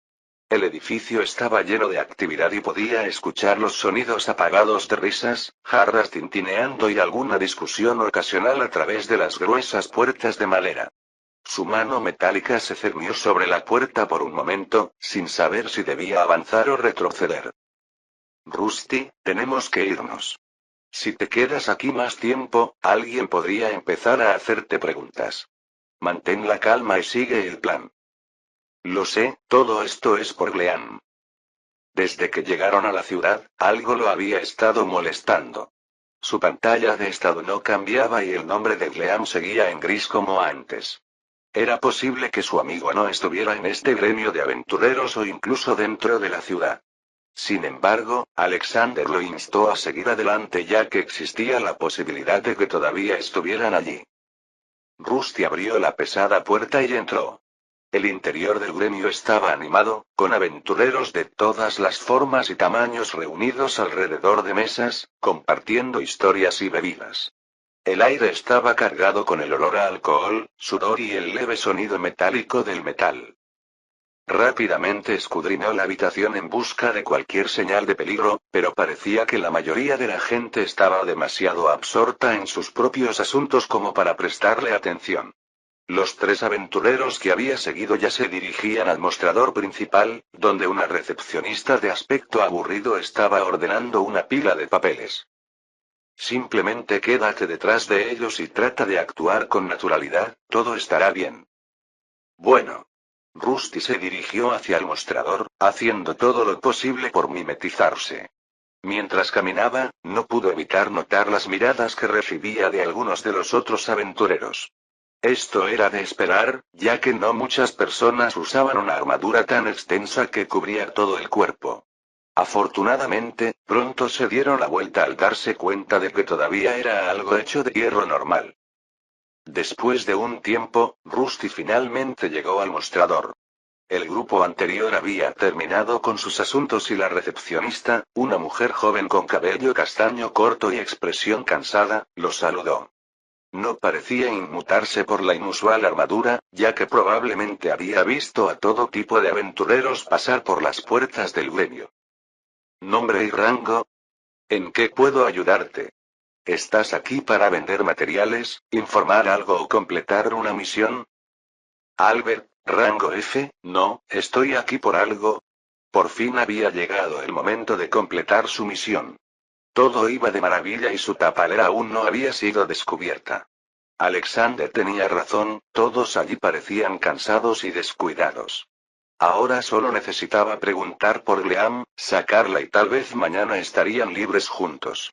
El edificio estaba lleno de actividad y podía escuchar los sonidos apagados de risas, jarras tintineando y alguna discusión ocasional a través de las gruesas puertas de madera. Su mano metálica se cernió sobre la puerta por un momento, sin saber si debía avanzar o retroceder. Rusty, tenemos que irnos. Si te quedas aquí más tiempo, alguien podría empezar a hacerte preguntas. Mantén la calma y sigue el plan. Lo sé, todo esto es por Gleam. Desde que llegaron a la ciudad, algo lo había estado molestando. Su pantalla de estado no cambiaba y el nombre de Gleam seguía en gris como antes. Era posible que su amigo no estuviera en este gremio de aventureros o incluso dentro de la ciudad. Sin embargo, Alexander lo instó a seguir adelante ya que existía la posibilidad de que todavía estuvieran allí. Rusty abrió la pesada puerta y entró. El interior del gremio estaba animado, con aventureros de todas las formas y tamaños reunidos alrededor de mesas, compartiendo historias y bebidas. El aire estaba cargado con el olor a alcohol, sudor y el leve sonido metálico del metal. Rápidamente escudriñó la habitación en busca de cualquier señal de peligro, pero parecía que la mayoría de la gente estaba demasiado absorta en sus propios asuntos como para prestarle atención. Los tres aventureros que había seguido ya se dirigían al mostrador principal, donde una recepcionista de aspecto aburrido estaba ordenando una pila de papeles. Simplemente quédate detrás de ellos y trata de actuar con naturalidad, todo estará bien. Bueno. Rusty se dirigió hacia el mostrador, haciendo todo lo posible por mimetizarse. Mientras caminaba, no pudo evitar notar las miradas que recibía de algunos de los otros aventureros. Esto era de esperar, ya que no muchas personas usaban una armadura tan extensa que cubría todo el cuerpo. Afortunadamente, pronto se dieron la vuelta al darse cuenta de que todavía era algo hecho de hierro normal. Después de un tiempo, Rusty finalmente llegó al mostrador. El grupo anterior había terminado con sus asuntos y la recepcionista, una mujer joven con cabello castaño corto y expresión cansada, lo saludó. No parecía inmutarse por la inusual armadura, ya que probablemente había visto a todo tipo de aventureros pasar por las puertas del gremio. ¿Nombre y rango? ¿En qué puedo ayudarte? ¿Estás aquí para vender materiales, informar algo o completar una misión? Albert, rango F, no, estoy aquí por algo. Por fin había llegado el momento de completar su misión. Todo iba de maravilla y su tapadera aún no había sido descubierta. Alexander tenía razón, todos allí parecían cansados y descuidados. Ahora solo necesitaba preguntar por Gleam, sacarla y tal vez mañana estarían libres juntos.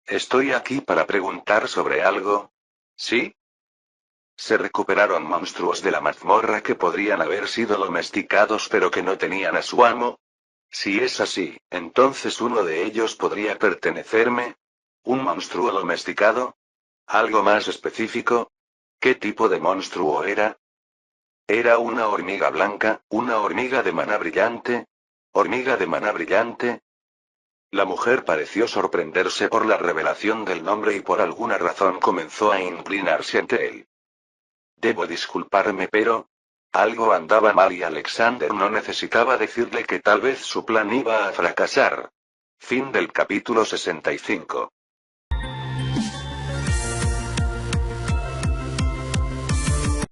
Estoy aquí para preguntar sobre algo. ¿Sí? ¿Se recuperaron monstruos de la mazmorra que podrían haber sido domesticados pero que no tenían a su amo? Si es así, entonces uno de ellos podría pertenecerme. ¿Un monstruo domesticado? ¿Algo más específico? ¿Qué tipo de monstruo era? Era una hormiga blanca, una hormiga de maná brillante. ¿Hormiga de maná brillante? La mujer pareció sorprenderse por la revelación del nombre y por alguna razón comenzó a inclinarse ante él. Debo disculparme, pero... algo andaba mal y Alexander no necesitaba decirle que tal vez su plan iba a fracasar. Fin del capítulo 65.